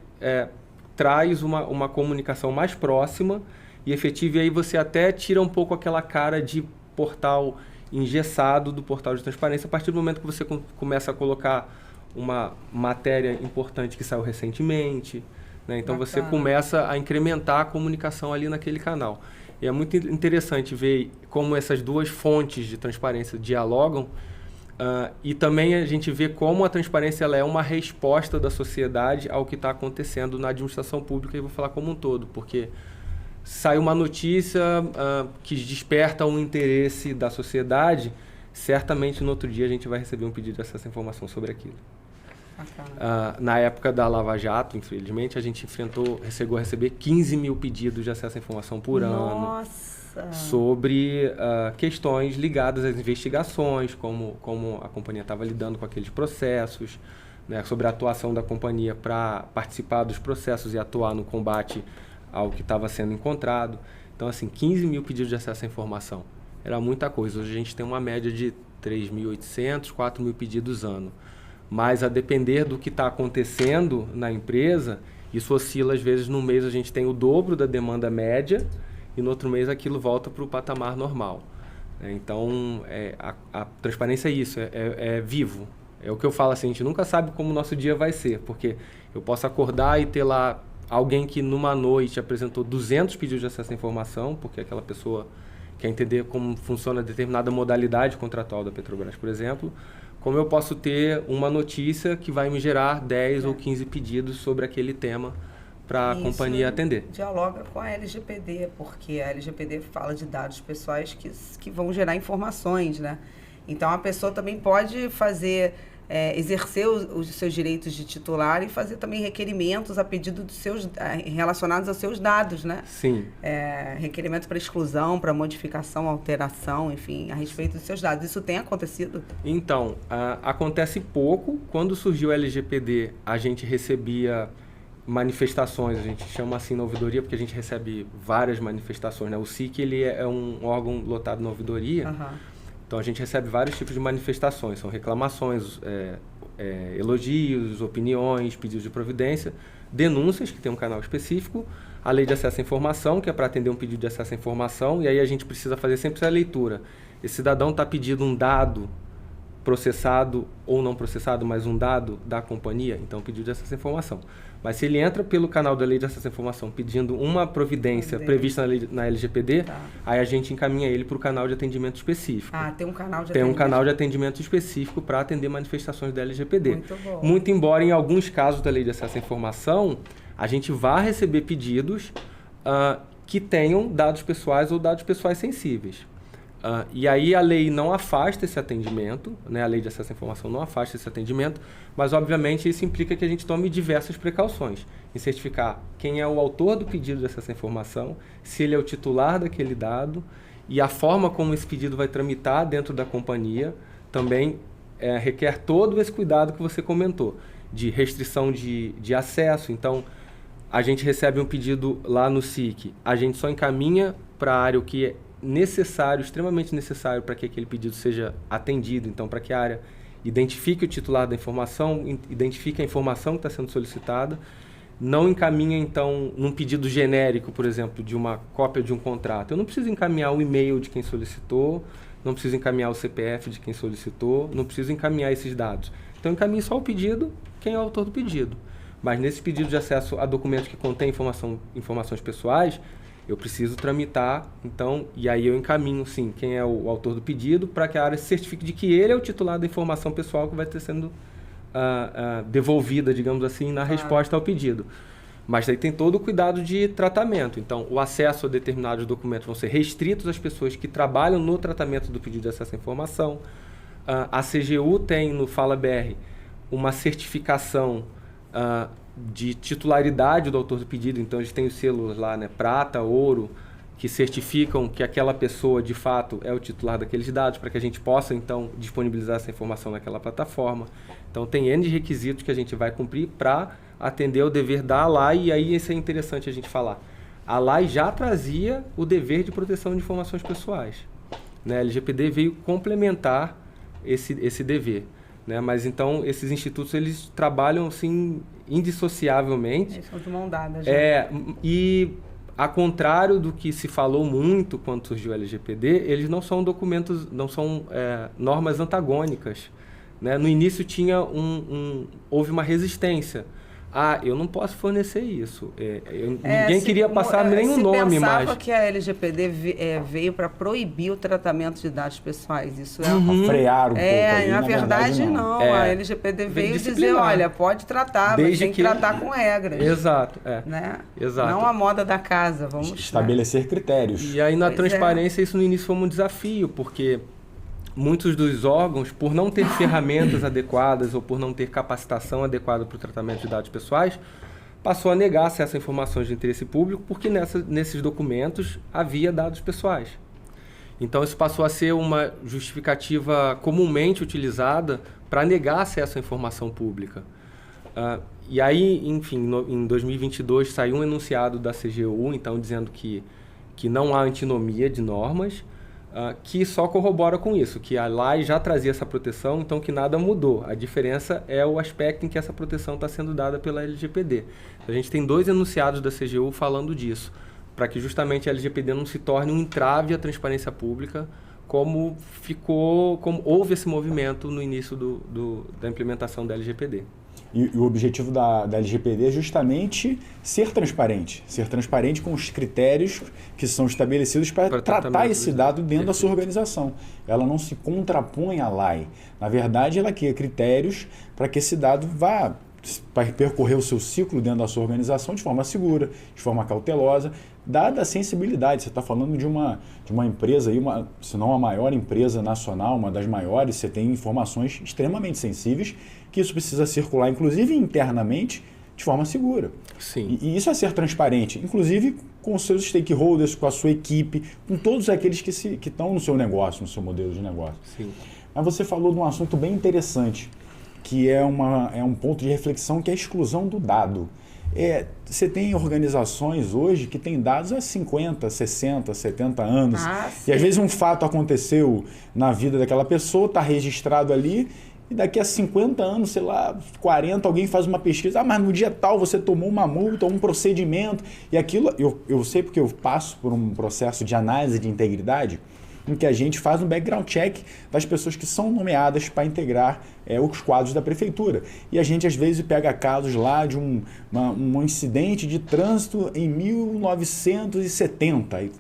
traz uma comunicação mais próxima e efetiva, e aí você até tira um pouco aquela cara de portal engessado do portal de transparência a partir do momento que você começa a colocar uma matéria importante que saiu recentemente, né? Então você começa a incrementar a comunicação ali naquele canal. E é muito interessante ver como essas duas fontes de transparência dialogam, e também a gente vê como a transparência ela é uma resposta da sociedade ao que está acontecendo na administração pública, e vou falar como um todo, porque sai uma notícia que desperta um interesse da sociedade, certamente no outro dia a gente vai receber um pedido de acesso à informação sobre aquilo. Na época da Lava Jato, infelizmente, a gente chegou a receber 15 mil pedidos de acesso à informação por ano. sobre questões ligadas às investigações, como a companhia estava lidando com aqueles processos, né, sobre a atuação da companhia para participar dos processos e atuar no combate ao que estava sendo encontrado. Então, assim, 15 mil pedidos de acesso à informação. Era muita coisa. Hoje a gente tem uma média de 3.800, 4.000 pedidos ano. Mas, a depender do que está acontecendo na empresa, isso oscila, às vezes, no mês a gente tem o dobro da demanda média e no outro mês aquilo volta para o patamar normal. Então, a transparência é isso, é vivo. É o que eu falo assim, a gente nunca sabe como o nosso dia vai ser, porque eu posso acordar e ter lá alguém que numa noite apresentou 200 pedidos de acesso à informação, porque aquela pessoa quer entender como funciona determinada modalidade contratual da Petrobras, por exemplo, como eu posso ter uma notícia que vai me gerar 10 ou 15 pedidos sobre aquele tema para a companhia atender. Dialoga com a LGPD, porque a LGPD fala de dados pessoais que vão gerar informações, né? Então, a pessoa também pode fazer, exercer os seus direitos de titular e fazer também requerimentos a pedido dos seus, relacionados aos seus dados, né? Sim. Requerimento para exclusão, para modificação, alteração, enfim, a respeito dos seus dados. Isso tem acontecido? Então, acontece pouco. Quando surgiu o LGPD, a gente recebia manifestações, a gente chama assim na ouvidoria porque a gente recebe várias manifestações, né? O SIC, ele é um órgão lotado na ouvidoria. Então, a gente recebe vários tipos de manifestações. São reclamações, elogios, opiniões, pedidos de providência, denúncias, que tem um canal específico, a lei de acesso à informação, que é para atender um pedido de acesso à informação, e aí a gente precisa fazer sempre essa leitura. Esse cidadão está pedindo um dado processado ou não processado, mas um dado da companhia, então pedido de acesso à informação. Mas se ele entra pelo canal da lei de acesso à informação pedindo uma providência prevista na LGPD, aí a gente encaminha ele para o canal de atendimento específico. Tem um canal de atendimento. Tem um canal de atendimento específico para atender manifestações da LGPD. Muito bom. Muito embora em alguns casos da lei de acesso à informação, a gente vá receber pedidos que tenham dados pessoais ou dados pessoais sensíveis. E aí a lei não afasta esse atendimento, né? A lei de acesso à informação não afasta esse atendimento, mas obviamente isso implica que a gente tome diversas precauções em certificar quem é o autor do pedido de acesso à informação, se ele é o titular daquele dado e a forma como esse pedido vai tramitar dentro da companhia também requer todo esse cuidado que você comentou, de restrição de acesso. Então, a gente recebe um pedido lá no SIC, a gente só encaminha para a área o que é necessário, extremamente necessário para que aquele pedido seja atendido. Então, para que a área identifique o titular da informação, identifique a informação que está sendo solicitada, não encaminha, então, num pedido genérico, por exemplo, de uma cópia de um contrato. Eu não preciso encaminhar o e-mail de quem solicitou, não preciso encaminhar o CPF de quem solicitou, não preciso encaminhar esses dados. Então, encaminhe só o pedido, quem é o autor do pedido. Mas nesse pedido de acesso a documentos que contêm informações pessoais, eu preciso tramitar, então, e aí eu encaminho, sim, quem é o autor do pedido, para que a área se certifique de que ele é o titular da informação pessoal que vai ter sendo devolvida, digamos assim, na resposta ao pedido. Mas aí tem todo o cuidado de tratamento. Então, o acesso a determinados documentos vão ser restritos às pessoas que trabalham no tratamento do pedido de acesso à informação. A CGU tem no Fala BR uma certificação de titularidade do autor do pedido. Então, eles têm os selos lá, né, prata, ouro, que certificam que aquela pessoa, de fato, é o titular daqueles dados, para que a gente possa, então, disponibilizar essa informação naquela plataforma. Então, tem N requisitos que a gente vai cumprir para atender o dever da ALAI, e aí isso é interessante a gente falar. A ALAI já trazia o dever de proteção de informações pessoais, né? A LGPD veio complementar esse dever, né? Mas, então, esses institutos, eles trabalham, assim, indissociavelmente. Eles são de mão dada já. E, a contrário do que se falou muito quando surgiu o LGPD, eles não são documentos, não são normas antagônicas, né? No início houve uma resistência. Eu não posso fornecer isso. Ninguém queria passar nenhum nome mais. Se pensava que a LGPD veio para proibir o tratamento de dados pessoais. Isso frear um pouco ali, na verdade, não. A LGPD veio dizer, olha, pode tratar, mas tem que tratar com regras. Exato. Né? Exato. Não a moda da casa. Vamos estabelecer critérios. E aí, na transparência, isso no início foi um desafio, porque muitos dos órgãos, por não ter ferramentas adequadas ou por não ter capacitação adequada para o tratamento de dados pessoais, passou a negar acesso a informações de interesse público porque nesses documentos havia dados pessoais. Então, isso passou a ser uma justificativa comumente utilizada para negar acesso à informação pública. E aí, enfim, em 2022 saiu um enunciado da CGU, então, dizendo que não há antinomia de normas, que só corrobora com isso, que a lei já trazia essa proteção, então que nada mudou. A diferença é o aspecto em que essa proteção está sendo dada pela LGPD. A gente tem 2 enunciados da CGU falando disso, para que justamente a LGPD não se torne um entrave à transparência pública, como houve esse movimento no início da implementação da LGPD. E o objetivo da LGPD é justamente ser transparente com os critérios que são estabelecidos para tratar esse dado dentro da sua organização. Ela não se contrapõe à lei. Na verdade, ela cria critérios para que esse dado vá percorrer o seu ciclo dentro da sua organização de forma segura, de forma cautelosa, dada a sensibilidade. Você está falando de uma empresa, aí, se não a maior empresa nacional, uma das maiores, você tem informações extremamente sensíveis, que isso precisa circular, inclusive internamente, de forma segura. Sim. E isso é ser transparente, inclusive com os seus stakeholders, com a sua equipe, com todos aqueles que estão no seu negócio, no seu modelo de negócio. Sim. Mas você falou de um assunto bem interessante, que é um ponto de reflexão, que é a exclusão do dado. Você tem organizações hoje que têm dados há 50, 60, 70 anos. E às vezes um fato aconteceu na vida daquela pessoa, está registrado ali, e daqui a 50 anos, sei lá, 40, alguém faz uma pesquisa, mas no dia tal você tomou uma multa, um procedimento, e aquilo, eu sei porque eu passo por um processo de análise de integridade, em que a gente faz um background check das pessoas que são nomeadas para integrar os quadros da prefeitura. E a gente, às vezes, pega casos lá de um incidente de trânsito em 1970. E,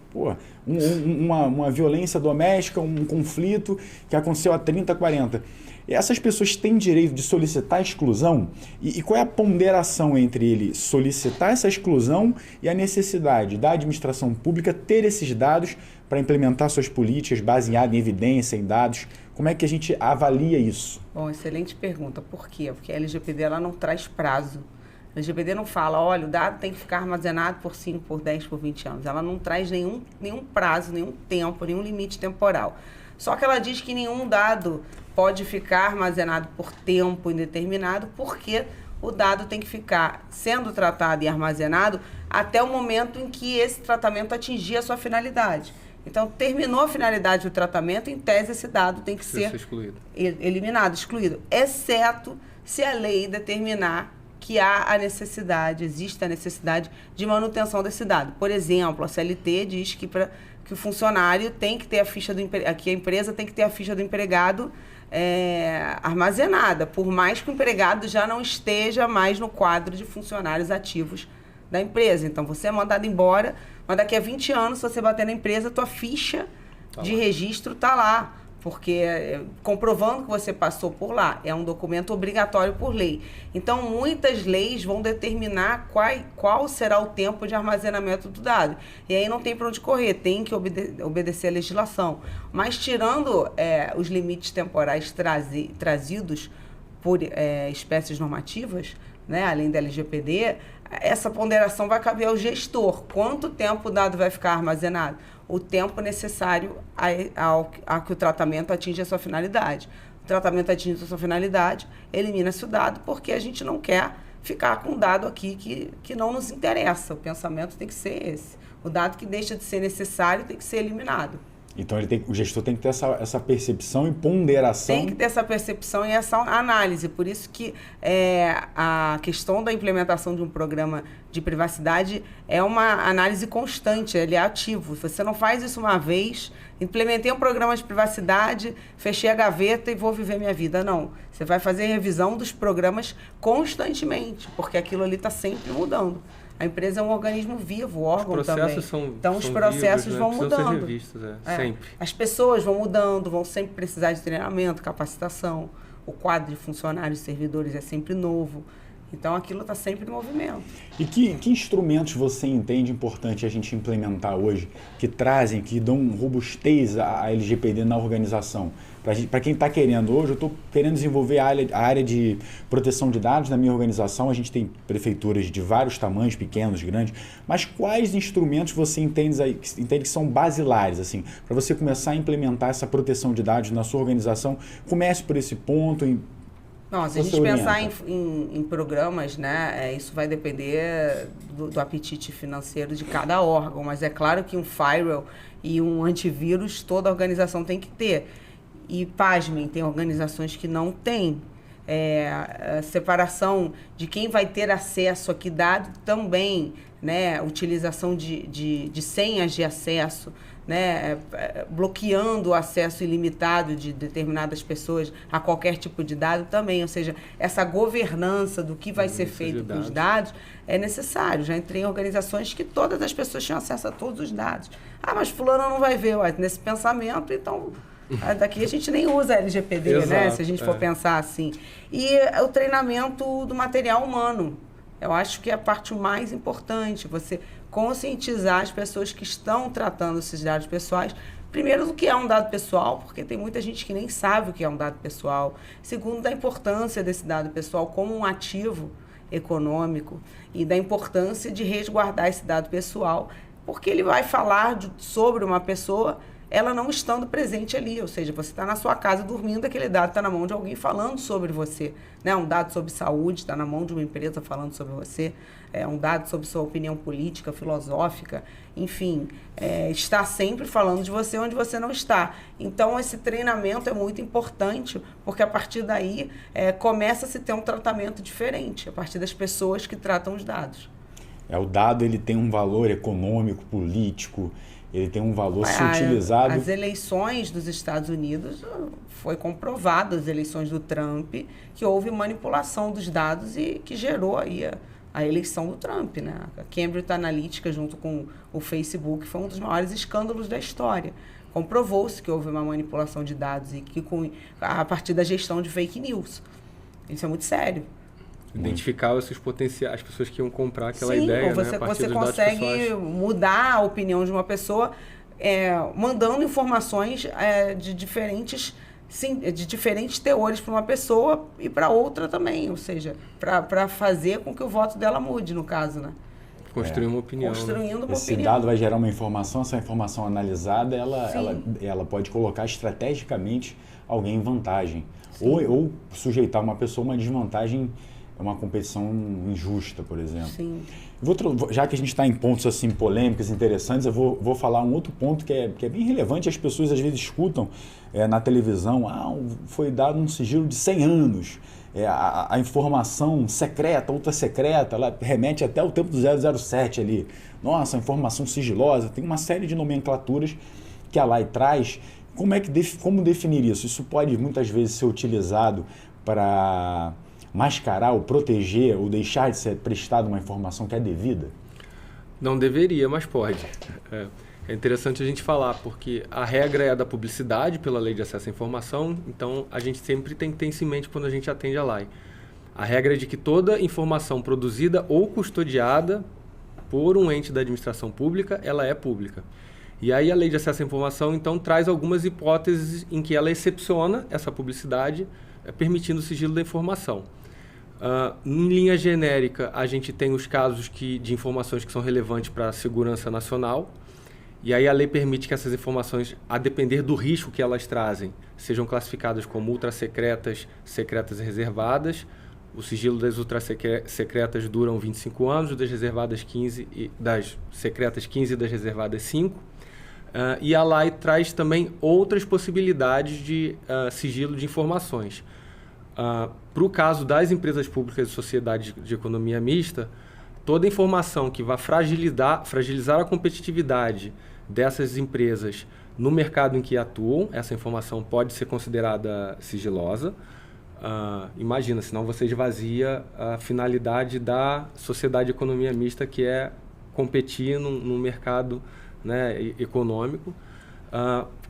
uma violência doméstica, um conflito que aconteceu há 30, 40. E essas pessoas têm direito de solicitar a exclusão? E qual é a ponderação entre ele solicitar essa exclusão e a necessidade da administração pública ter esses dados para implementar suas políticas baseadas em evidência, em dados? Como é que a gente avalia isso? Bom, excelente pergunta. Por quê? Porque a LGPD ela não traz prazo. A LGPD não fala, olha, o dado tem que ficar armazenado por 5, por 10, por 20 anos. Ela não traz nenhum prazo, nenhum tempo, nenhum limite temporal. Só que ela diz que nenhum dado pode ficar armazenado por tempo indeterminado, porque o dado tem que ficar sendo tratado e armazenado até o momento em que esse tratamento atingir a sua finalidade. Então, terminou a finalidade do tratamento, em tese esse dado tem que ser excluído. Eliminado, excluído, exceto se a lei determinar que existe a necessidade de manutenção desse dado. Por exemplo, a CLT diz que o funcionário tem que ter a ficha que a empresa tem que ter a ficha do empregado armazenada, por mais que o empregado já não esteja mais no quadro de funcionários ativos da empresa. Então, você é mandado embora, mas daqui a 20 anos, se você bater na empresa, a tua ficha de registro está lá, porque comprovando que você passou por lá, é um documento obrigatório por lei. Então, muitas leis vão determinar qual será o tempo de armazenamento do dado. E aí não tem para onde correr, tem que obedecer a legislação. Mas tirando os limites temporais trazidos por espécies normativas, né, além da LGPD, essa ponderação vai caber ao gestor. Quanto tempo o dado vai ficar armazenado? O tempo necessário a que o tratamento atinja a sua finalidade. O tratamento atinge a sua finalidade, elimina-se o dado, porque a gente não quer ficar com um dado aqui que não nos interessa. O pensamento tem que ser esse. O dado que deixa de ser necessário tem que ser eliminado. Então, o gestor tem que ter essa percepção e ponderação. Tem que ter essa percepção e essa análise. Por isso que a questão da implementação de um programa de privacidade é uma análise constante, ele é ativo. Você não faz isso uma vez, implementei um programa de privacidade, fechei a gaveta e vou viver minha vida. Não. Você vai fazer revisão dos programas constantemente, porque aquilo ali está sempre mudando. A empresa é um organismo vivo, o órgão também. Então, os processos vão mudando. Precisam ser revistos, sempre. As pessoas vão mudando, vão sempre precisar de treinamento, capacitação. O quadro de funcionários e servidores é sempre novo. Então, aquilo está sempre em movimento. E que instrumentos você entende importante a gente implementar hoje, que trazem, que dão robustez à LGPD na organização? Para quem está querendo hoje, eu estou querendo desenvolver a área de proteção de dados na minha organização. A gente tem prefeituras de vários tamanhos, pequenos, grandes, mas quais instrumentos você entende que são basilares, assim, para você começar a implementar essa proteção de dados na sua organização? Comece por esse ponto. Não, se a gente pensar em programas, né, isso vai depender do apetite financeiro de cada órgão, mas é claro que um firewall e um antivírus toda organização tem que ter. E, pasmem, tem organizações que não têm. A separação de quem vai ter acesso a que dado também, né, utilização de senhas de acesso, né, bloqueando o acesso ilimitado de determinadas pessoas a qualquer tipo de dado também, ou seja, essa governança do que vai ser feito com os dados é necessário. Já entrei em organizações que todas as pessoas tinham acesso a todos os dados. Ah, mas fulano não vai ver, nesse pensamento, então daqui a gente nem usa LGPD, exato, né, se a gente for pensar assim. E o treinamento do material humano, eu acho que é a parte mais importante, você conscientizar as pessoas que estão tratando esses dados pessoais, primeiro, do que é um dado pessoal, porque tem muita gente que nem sabe o que é um dado pessoal. Segundo, da importância desse dado pessoal como um ativo econômico e da importância de resguardar esse dado pessoal, porque ele vai falar sobre uma pessoa ela não estando presente ali, ou seja, você está na sua casa dormindo, aquele dado está na mão de alguém falando sobre você, né? Um dado sobre saúde está na mão de uma empresa falando sobre você, um dado sobre sua opinião política, filosófica, enfim, está sempre falando de você onde você não está. Então, esse treinamento é muito importante, porque a partir daí começa a se ter um tratamento diferente, a partir das pessoas que tratam os dados. O dado ele tem um valor econômico, político, ele tem um valor se utilizado... As eleições dos Estados Unidos, foi comprovado, as eleições do Trump, que houve manipulação dos dados e que gerou aí a eleição do Trump, né? A Cambridge Analytica, junto com o Facebook, foi um dos maiores escândalos da história. Comprovou-se que houve uma manipulação de dados e que a partir da gestão de fake news. Isso é muito sério. Identificar esses potenciais, as pessoas que iam comprar aquela ideia, você, né? Você consegue mudar a opinião de uma pessoa mandando informações de diferentes teores para uma pessoa e para outra também, ou seja, para fazer com que o voto dela mude, no caso, né? Construir uma opinião. Esse dado vai gerar uma informação, essa informação analisada, ela pode colocar estrategicamente alguém em vantagem. Ou sujeitar uma pessoa a uma desvantagem, uma competição injusta, por exemplo. Sim. Já que a gente está em pontos assim polêmicos, interessantes, eu vou falar um outro ponto que é bem relevante. As pessoas às vezes escutam na televisão, foi dado um sigilo de 100 anos. A informação secreta, ultra secreta, ela remete até o tempo do 007 ali. Nossa, informação sigilosa. Tem uma série de nomenclaturas que a lei traz. Como definir isso? Isso pode muitas vezes ser utilizado para mascarar ou proteger ou deixar de ser prestada uma informação que é devida? Não deveria, mas pode. É interessante a gente falar, porque a regra é a da publicidade pela Lei de Acesso à Informação, então a gente sempre tem que ter isso em mente quando a gente atende a lei. A regra é de que toda informação produzida ou custodiada por um ente da administração pública, ela é pública. E aí a Lei de Acesso à Informação, então, traz algumas hipóteses em que ela excepciona essa publicidade, permitindo o sigilo da informação. Em linha genérica, a gente tem os casos de informações que são relevantes para a segurança nacional, e aí a lei permite que essas informações, a depender do risco que elas trazem, sejam classificadas como ultrasecretas, secretas e reservadas. O sigilo das ultrasecretas duram 25 anos, das reservadas 15, das secretas 15 e das reservadas 5. E a lei traz também outras possibilidades de sigilo de informações. Para o caso das empresas públicas e sociedades de economia mista, toda informação que vá fragilizar a competitividade dessas empresas no mercado em que atuam, essa informação pode ser considerada sigilosa. Imagina, senão você esvazia a finalidade da sociedade de economia mista, que é competir no mercado, né, econômico.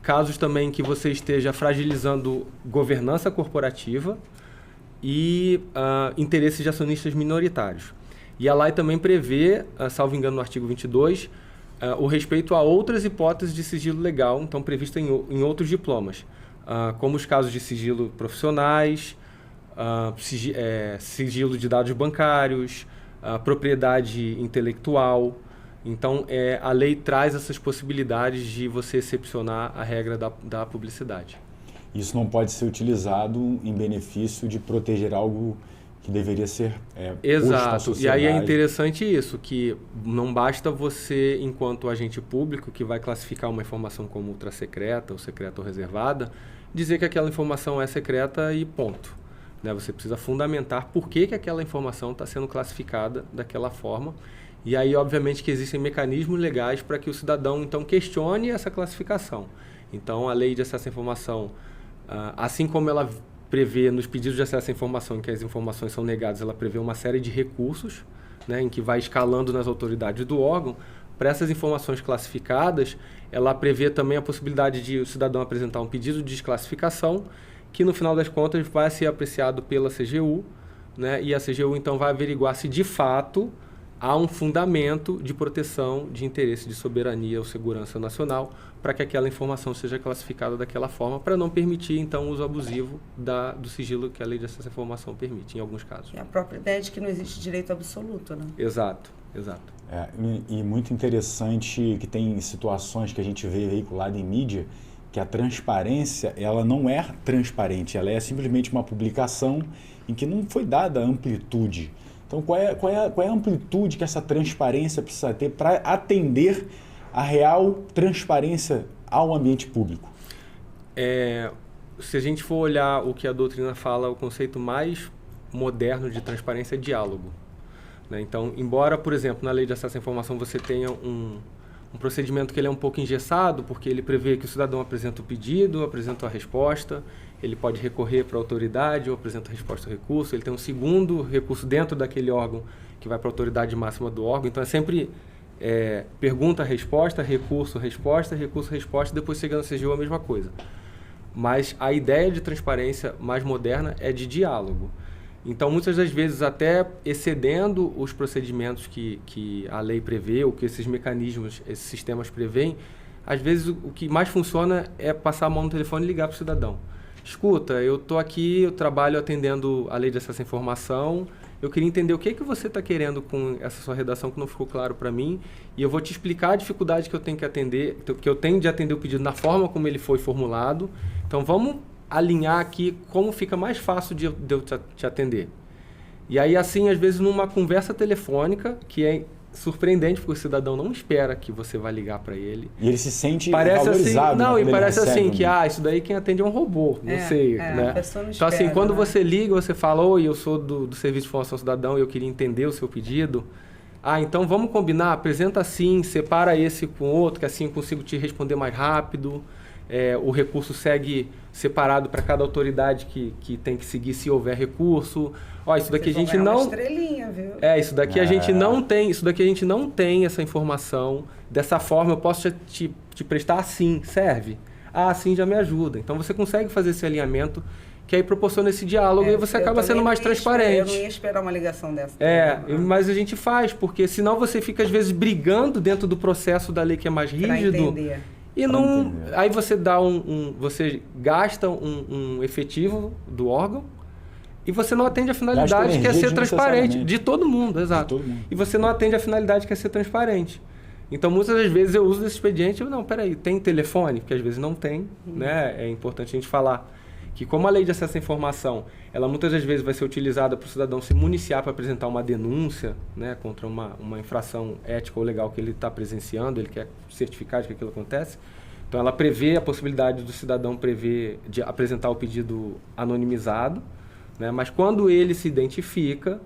Casos também que você esteja fragilizando governança corporativa, e interesses de acionistas minoritários. E a lei também prevê, salvo engano no artigo 22, o respeito a outras hipóteses de sigilo legal, então prevista em outros diplomas, como os casos de sigilo profissionais, sigilo de dados bancários, propriedade intelectual. Então, a lei traz essas possibilidades de você excepcionar a regra da publicidade. Isso não pode ser utilizado em benefício de proteger algo que deveria ser Exato. E aí é interessante isso, que não basta você, enquanto agente público, que vai classificar uma informação como ultrasecreta, ou secreta ou reservada, dizer que aquela informação é secreta e ponto. Né? Você precisa fundamentar por que aquela informação está sendo classificada daquela forma. E aí, obviamente, que existem mecanismos legais para que o cidadão, então, questione essa classificação. Então, a lei de acesso à informação, assim como ela prevê nos pedidos de acesso à informação em que as informações são negadas, ela prevê uma série de recursos, né, em que vai escalando nas autoridades do órgão. Para essas informações classificadas, ela prevê também a possibilidade de o cidadão apresentar um pedido de desclassificação, que no final das contas vai ser apreciado pela CGU, né, e a CGU então vai averiguar se de fato há um fundamento de proteção de interesse de soberania ou segurança nacional para que aquela informação seja classificada daquela forma, para não permitir, então, o uso abusivo do sigilo que a lei de acesso à informação permite, em alguns casos. É a própria ideia de que não existe direito absoluto, né? Exato. E muito interessante que tem situações que a gente vê veiculada em mídia que a transparência, ela não é transparente, ela é simplesmente uma publicação em que não foi dada amplitude. Então, qual é a amplitude que essa transparência precisa ter para atender a real transparência ao ambiente público? Se a gente for olhar o que a doutrina fala, o conceito mais moderno de transparência é diálogo. Né? Então, embora, por exemplo, na lei de acesso à informação você tenha um procedimento que ele é um pouco engessado, porque ele prevê que o cidadão apresenta o pedido, apresenta a resposta, ele pode recorrer para a autoridade ou apresenta a resposta ao recurso, ele tem um segundo recurso dentro daquele órgão que vai para a autoridade máxima do órgão, então é sempre pergunta, resposta, recurso, resposta, depois chegando na CGU a mesma coisa. Mas a ideia de transparência mais moderna é de diálogo. Então, muitas das vezes, até excedendo os procedimentos que a lei prevê, ou que esses mecanismos, esses sistemas prevêem, às vezes o que mais funciona é passar a mão no telefone e ligar para o cidadão. Escuta, eu estou aqui, eu trabalho atendendo a lei de acesso à informação, eu queria entender o que você está querendo com essa sua redação que não ficou claro para mim, e eu vou te explicar a dificuldade que eu tenho de atender o pedido na forma como ele foi formulado. Então, vamos alinhar aqui como fica mais fácil de eu te atender. E aí, assim, às vezes, numa conversa telefônica, que é surpreendente, porque o cidadão não espera que você vai ligar para ele. E ele se sente valorizado. Não, e parece assim que, isso daí quem atende é um robô, não sei. Né? A pessoa não então, espera, assim, quando né? você liga, você fala, oi, eu sou do Serviço de Informação Cidadão e eu queria entender o seu pedido. Então vamos combinar, apresenta assim, separa esse com o outro, que assim eu consigo te responder mais rápido. O recurso segue separado para cada autoridade que tem que seguir se houver recurso. Isso daqui a gente não... Uma estrelinha, viu? Isso daqui a gente não tem, essa informação. Dessa forma eu posso te prestar assim, serve? Assim já me ajuda. Então você consegue fazer esse alinhamento que aí proporciona esse diálogo e você acaba sendo mais transparente. Eu não ia esperar uma ligação dessa. Mas a gente faz, porque senão você fica às vezes brigando dentro do processo da lei que é mais rígido. Entender. E aí você dá você gasta um efetivo do órgão e você não atende a finalidade que é ser transparente. De todo mundo, exato. De todo mundo. E você não atende a finalidade que é ser transparente. Então, muitas das vezes eu uso esse expediente, peraí, tem telefone? Porque às vezes não tem, né? É importante a gente falar que como a lei de acesso à informação, ela muitas das vezes vai ser utilizada para o cidadão se municiar para apresentar uma denúncia, né, contra uma infração ética ou legal que ele está presenciando, ele quer certificar de que aquilo acontece. Então, ela prevê a possibilidade do cidadão de apresentar o pedido anonimizado, né, mas quando ele se identifica,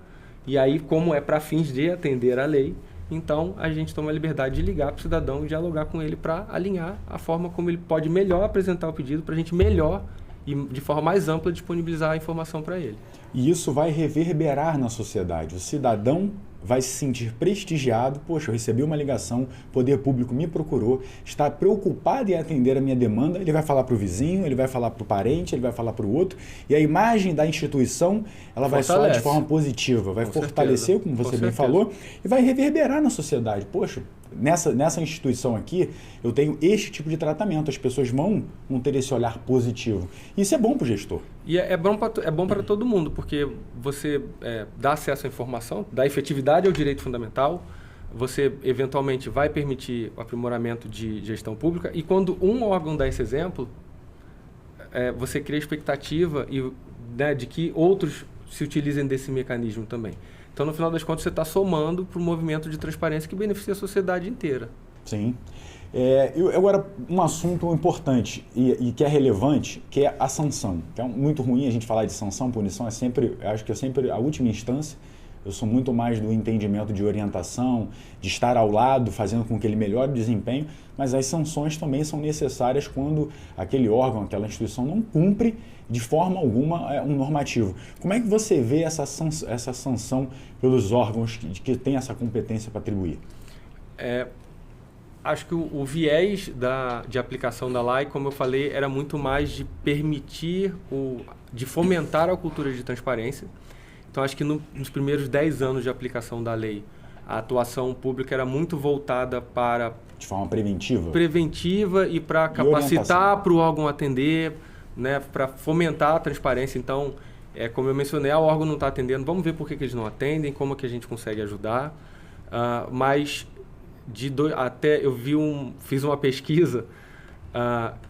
e aí como é para fins de atender a lei, então a gente toma a liberdade de ligar para o cidadão e dialogar com ele para alinhar a forma como ele pode melhor apresentar o pedido, para a gente melhor e de forma mais ampla disponibilizar a informação para ele. E isso vai reverberar na sociedade. O cidadão vai se sentir prestigiado. Poxa, eu recebi uma ligação, o poder público me procurou, está preocupado em atender a minha demanda. Ele vai falar para o vizinho, ele vai falar para o parente, ele vai falar para o outro. E a imagem da instituição, ela vai soar de forma positiva, vai fortalecer, como você bem falou, e vai reverberar na sociedade. Poxa, nessa instituição aqui, eu tenho este tipo de tratamento. As pessoas vão ter esse olhar positivo. Isso é bom para o gestor. E é bom para todo mundo, porque você dá acesso à informação, dá efetividade ao direito fundamental, você eventualmente vai permitir o aprimoramento de gestão pública, e quando um órgão dá esse exemplo, você cria expectativa de que outros se utilizem desse mecanismo também. Então, no final das contas, você está somando para um movimento de transparência que beneficia a sociedade inteira. Sim. Agora, um assunto importante e que é relevante, que é a sanção. É muito ruim a gente falar de sanção, punição, acho que é sempre a última instância. Eu sou muito mais do entendimento de orientação, de estar ao lado, fazendo com que ele melhore o desempenho, mas as sanções também são necessárias quando aquele órgão, aquela instituição não cumpre de forma alguma um normativo. Como é que você vê essa sanção pelos órgãos que têm essa competência para atribuir? Acho que o viés de aplicação da lei, como eu falei, era muito mais de permitir, de fomentar a cultura de transparência. Então, acho que nos primeiros 10 anos de aplicação da lei, a atuação pública era muito voltada para... De forma preventiva? Preventiva e para capacitar para o órgão atender, né, para fomentar a transparência. Então, como eu mencionei, o órgão não está atendendo, vamos ver por que eles não atendem, como que a gente consegue ajudar. Mas fiz uma pesquisa,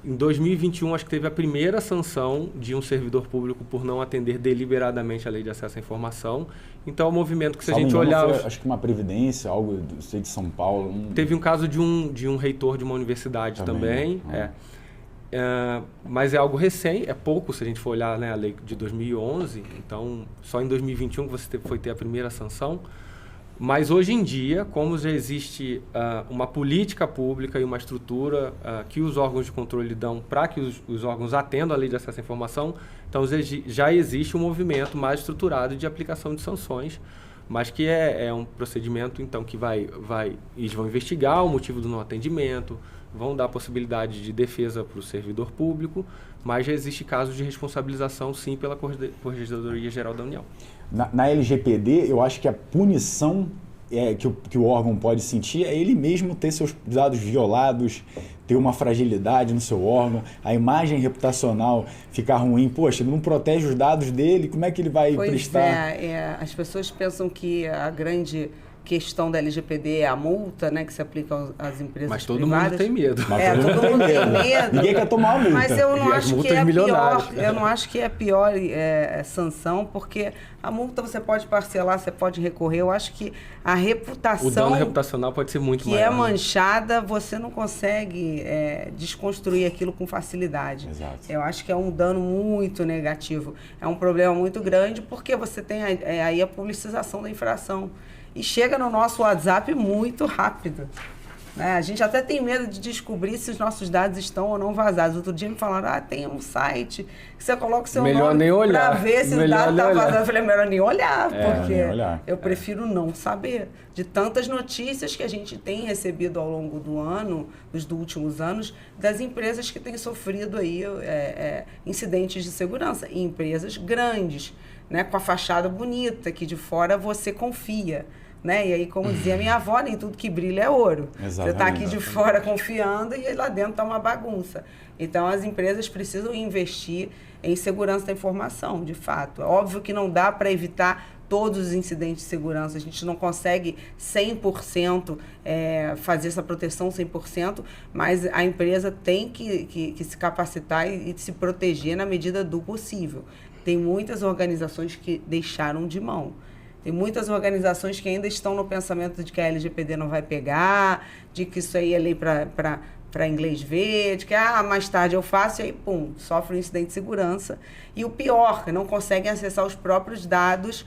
em 2021 acho que teve a primeira sanção de um servidor público por não atender deliberadamente a lei de acesso à informação. Então, é um movimento que, se a gente olhar... Acho que uma previdência, algo do Estado de São Paulo... Teve um caso de um reitor de uma universidade também. Mas é algo recém, é pouco se a gente for olhar, né, a lei de 2011. Então, só em 2021 que você foi ter a primeira sanção. Mas hoje em dia, como já existe uma política pública e uma estrutura que os órgãos de controle dão para que os órgãos atendam a lei de acesso à informação, então já existe um movimento mais estruturado de aplicação de sanções, mas que é um procedimento então que eles vão investigar o motivo do não atendimento, vão dar possibilidade de defesa para o servidor público, mas já existe casos de responsabilização, sim, pela Corregedoria Geral da União. Na LGPD, eu acho que a punição que o órgão pode sentir é ele mesmo ter seus dados violados, ter uma fragilidade no seu órgão, a imagem reputacional ficar ruim. Poxa, ele não protege os dados dele, como é que ele vai prestar? As pessoas pensam que a grande questão da LGPD é a multa, né, que se aplica às empresas privadas. Mas todo mundo tem medo. Todo mundo tem medo. Ninguém quer tomar a multa. Mas eu não acho que é pior. Eu não acho que é pior sanção, porque a multa você pode parcelar, você pode recorrer. Eu acho que a reputação... O dano reputacional pode ser muito maior. Que é manchada, você não consegue desconstruir aquilo com facilidade. Exato. Eu acho que é um dano muito negativo. É um problema muito grande, porque você tem aí a publicização da infração. E chega no nosso WhatsApp muito rápido. A gente até tem medo de descobrir se os nossos dados estão ou não vazados. Outro dia me falaram, tem um site que você coloca o seu nome para ver se o dado está vazado. Eu falei, melhor nem olhar, porque eu prefiro não saber. De tantas notícias que a gente tem recebido ao longo do ano, dos últimos anos, das empresas que têm sofrido aí, incidentes de segurança. E empresas grandes, né, com a fachada bonita, que de fora você confia. Né? E aí, como dizia minha avó, nem tudo que brilha é ouro. Exatamente. Você está aqui de fora confiando e lá dentro está uma bagunça. Então, as empresas precisam investir em segurança da informação, de fato. É óbvio que não dá para evitar todos os incidentes de segurança. A gente não consegue 100% fazer essa proteção 100%, mas a empresa tem que se capacitar e se proteger na medida do possível. Tem muitas organizações que deixaram de mão. Tem muitas organizações que ainda estão no pensamento de que a LGPD não vai pegar, de que isso aí é lei para inglês ver, de que mais tarde eu faço e aí, pum, sofre um incidente de segurança. E o pior, não conseguem acessar os próprios dados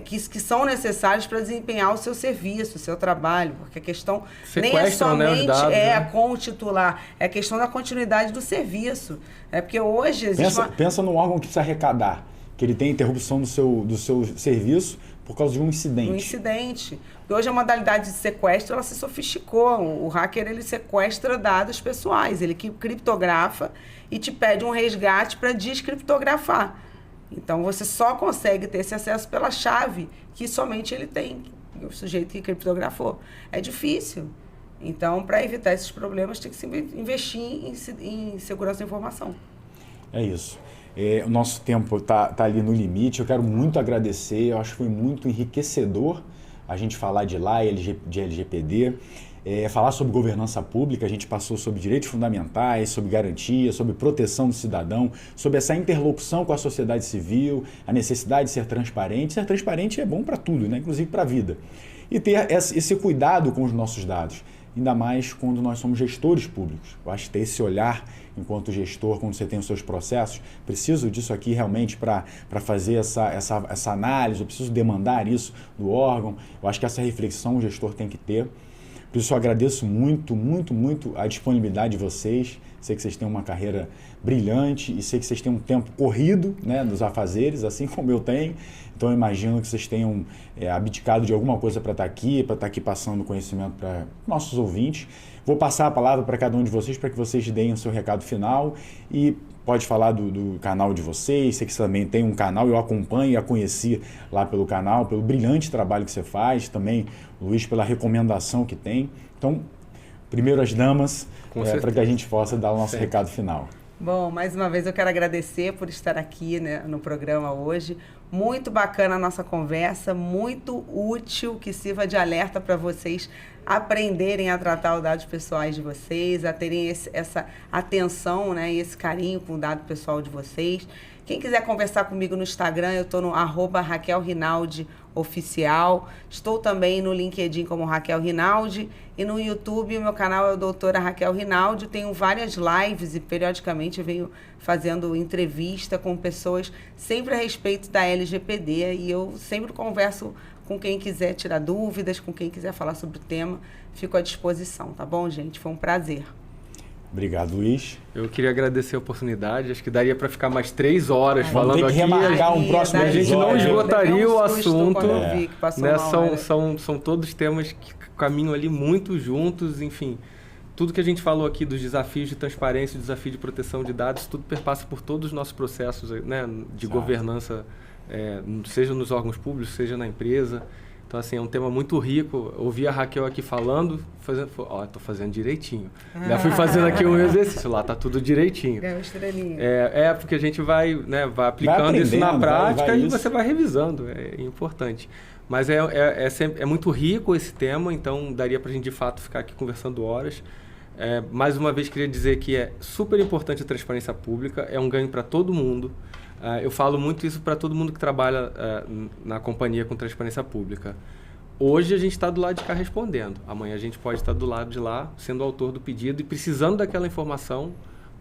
que são necessários para desempenhar o seu serviço, o seu trabalho, porque a questão nem é somente os dados, com o titular, é a questão da continuidade do serviço. Porque hoje... Pensa no órgão que precisa arrecadar, que ele tem interrupção do seu serviço por causa de um incidente. Um incidente. E hoje a modalidade de sequestro, ela se sofisticou. O hacker, ele sequestra dados pessoais, ele criptografa e te pede um resgate para descriptografar. Então, você só consegue ter esse acesso pela chave que somente ele tem, o sujeito que criptografou. É difícil. Então, para evitar esses problemas, tem que se investir em segurança da informação. É isso. O nosso tempo tá ali no limite. Eu quero muito agradecer. Eu acho que foi muito enriquecedor a gente falar de lá, de LGPD. Falar sobre governança pública, a gente passou sobre direitos fundamentais, sobre garantia, sobre proteção do cidadão, sobre essa interlocução com a sociedade civil, a necessidade de ser transparente. Ser transparente é bom para tudo, né? Inclusive para a vida. E ter esse cuidado com os nossos dados, ainda mais quando nós somos gestores públicos. Eu acho que ter esse olhar enquanto gestor, quando você tem os seus processos, preciso disso aqui realmente para fazer essa análise, eu preciso demandar isso do órgão. Eu acho que essa reflexão o gestor tem que ter. Por isso eu agradeço muito, muito, muito a disponibilidade de vocês. Sei que vocês têm uma carreira brilhante e sei que vocês têm um tempo corrido, né, nos afazeres, assim como eu tenho. Então eu imagino que vocês tenham abdicado de alguma coisa para estar aqui passando conhecimento para nossos ouvintes. Vou passar a palavra para cada um de vocês para que vocês deem o seu recado final e pode falar do canal de vocês. Sei que você também tem um canal, eu acompanho e a conheci lá pelo canal, pelo brilhante trabalho que você faz, também, Luiz, pela recomendação que tem. Então, primeiro as damas, para que a gente possa dar o nosso recado final. Bom, mais uma vez eu quero agradecer por estar aqui, né, no programa hoje. Muito bacana a nossa conversa, muito útil, que sirva de alerta para vocês aprenderem a tratar os dados pessoais de vocês, a terem essa atenção, né, e esse carinho com o dado pessoal de vocês. Quem quiser conversar comigo no Instagram, eu estou no @RaquelRinaldi_oficial. Estou também no LinkedIn como Raquel Rinaldi. E no YouTube, o meu canal é o Doutora Raquel Rinaldi. Tenho várias lives e periodicamente eu venho fazendo entrevista com pessoas sempre a respeito da LGPD. E eu sempre converso com quem quiser tirar dúvidas, com quem quiser falar sobre o tema. Fico à disposição, tá bom, gente? Foi um prazer. Obrigado, Luiz. Eu queria agradecer a oportunidade. Acho que daria para ficar mais 3 horas falando aqui. Vamos ter que remarcar um próximo episódio. A gente não esgotaria o assunto. Né? São todos temas que caminham ali muito juntos. Enfim, tudo que a gente falou aqui dos desafios de transparência, desafio de proteção de dados, tudo perpassa por todos os nossos processos, né, de governança, seja nos órgãos públicos, seja na empresa. Então, assim, é um tema muito rico. Ouvi a Raquel aqui falando, estou fazendo direitinho. Já fui fazendo aqui um exercício, lá está tudo direitinho. Ganhou estrelinha. Porque a gente vai aplicando isso na prática e você vai revisando, é importante. Mas é muito rico esse tema, então daria para a gente, de fato, ficar aqui conversando horas. Mais uma vez, queria dizer que é super importante a transparência pública, é um ganho para todo mundo. Eu falo muito isso para todo mundo que trabalha na companhia com transparência pública. Hoje a gente está do lado de cá respondendo. Amanhã a gente pode estar do lado de lá, sendo autor do pedido e precisando daquela informação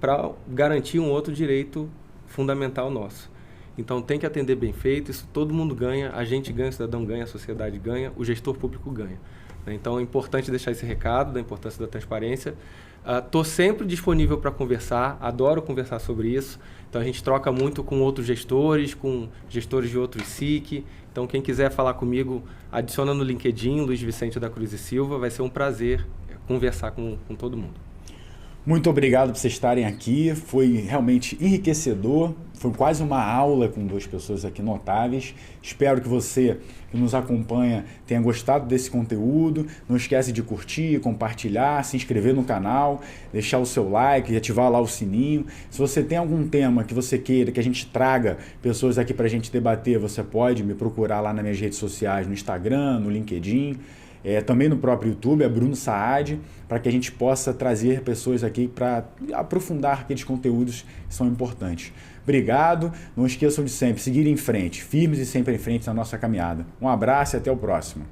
para garantir um outro direito fundamental nosso. Então tem que atender bem feito, isso todo mundo ganha, a gente ganha, o cidadão ganha, a sociedade ganha, o gestor público ganha. Então é importante deixar esse recado da importância da transparência. Estou sempre disponível para conversar, adoro conversar sobre isso. Então a gente troca muito com outros gestores, com gestores de outros SIC. Então quem quiser falar comigo, adiciona no LinkedIn, Luiz Vicente da Cruz e Silva. Vai ser um prazer conversar com todo mundo. Muito obrigado por vocês estarem aqui, foi realmente enriquecedor, foi quase uma aula com 2 pessoas aqui notáveis. Espero que você que nos acompanha tenha gostado desse conteúdo. Não esquece de curtir, compartilhar, se inscrever no canal, deixar o seu like e ativar lá o sininho. Se você tem algum tema que você queira que a gente traga pessoas aqui para a gente debater, você pode me procurar lá nas minhas redes sociais, no Instagram, no LinkedIn. Também no próprio YouTube, é Bruno Saad, para que a gente possa trazer pessoas aqui para aprofundar aqueles conteúdos que são importantes. Obrigado, não esqueçam de sempre seguir em frente, firmes e sempre em frente na nossa caminhada. Um abraço e até o próximo.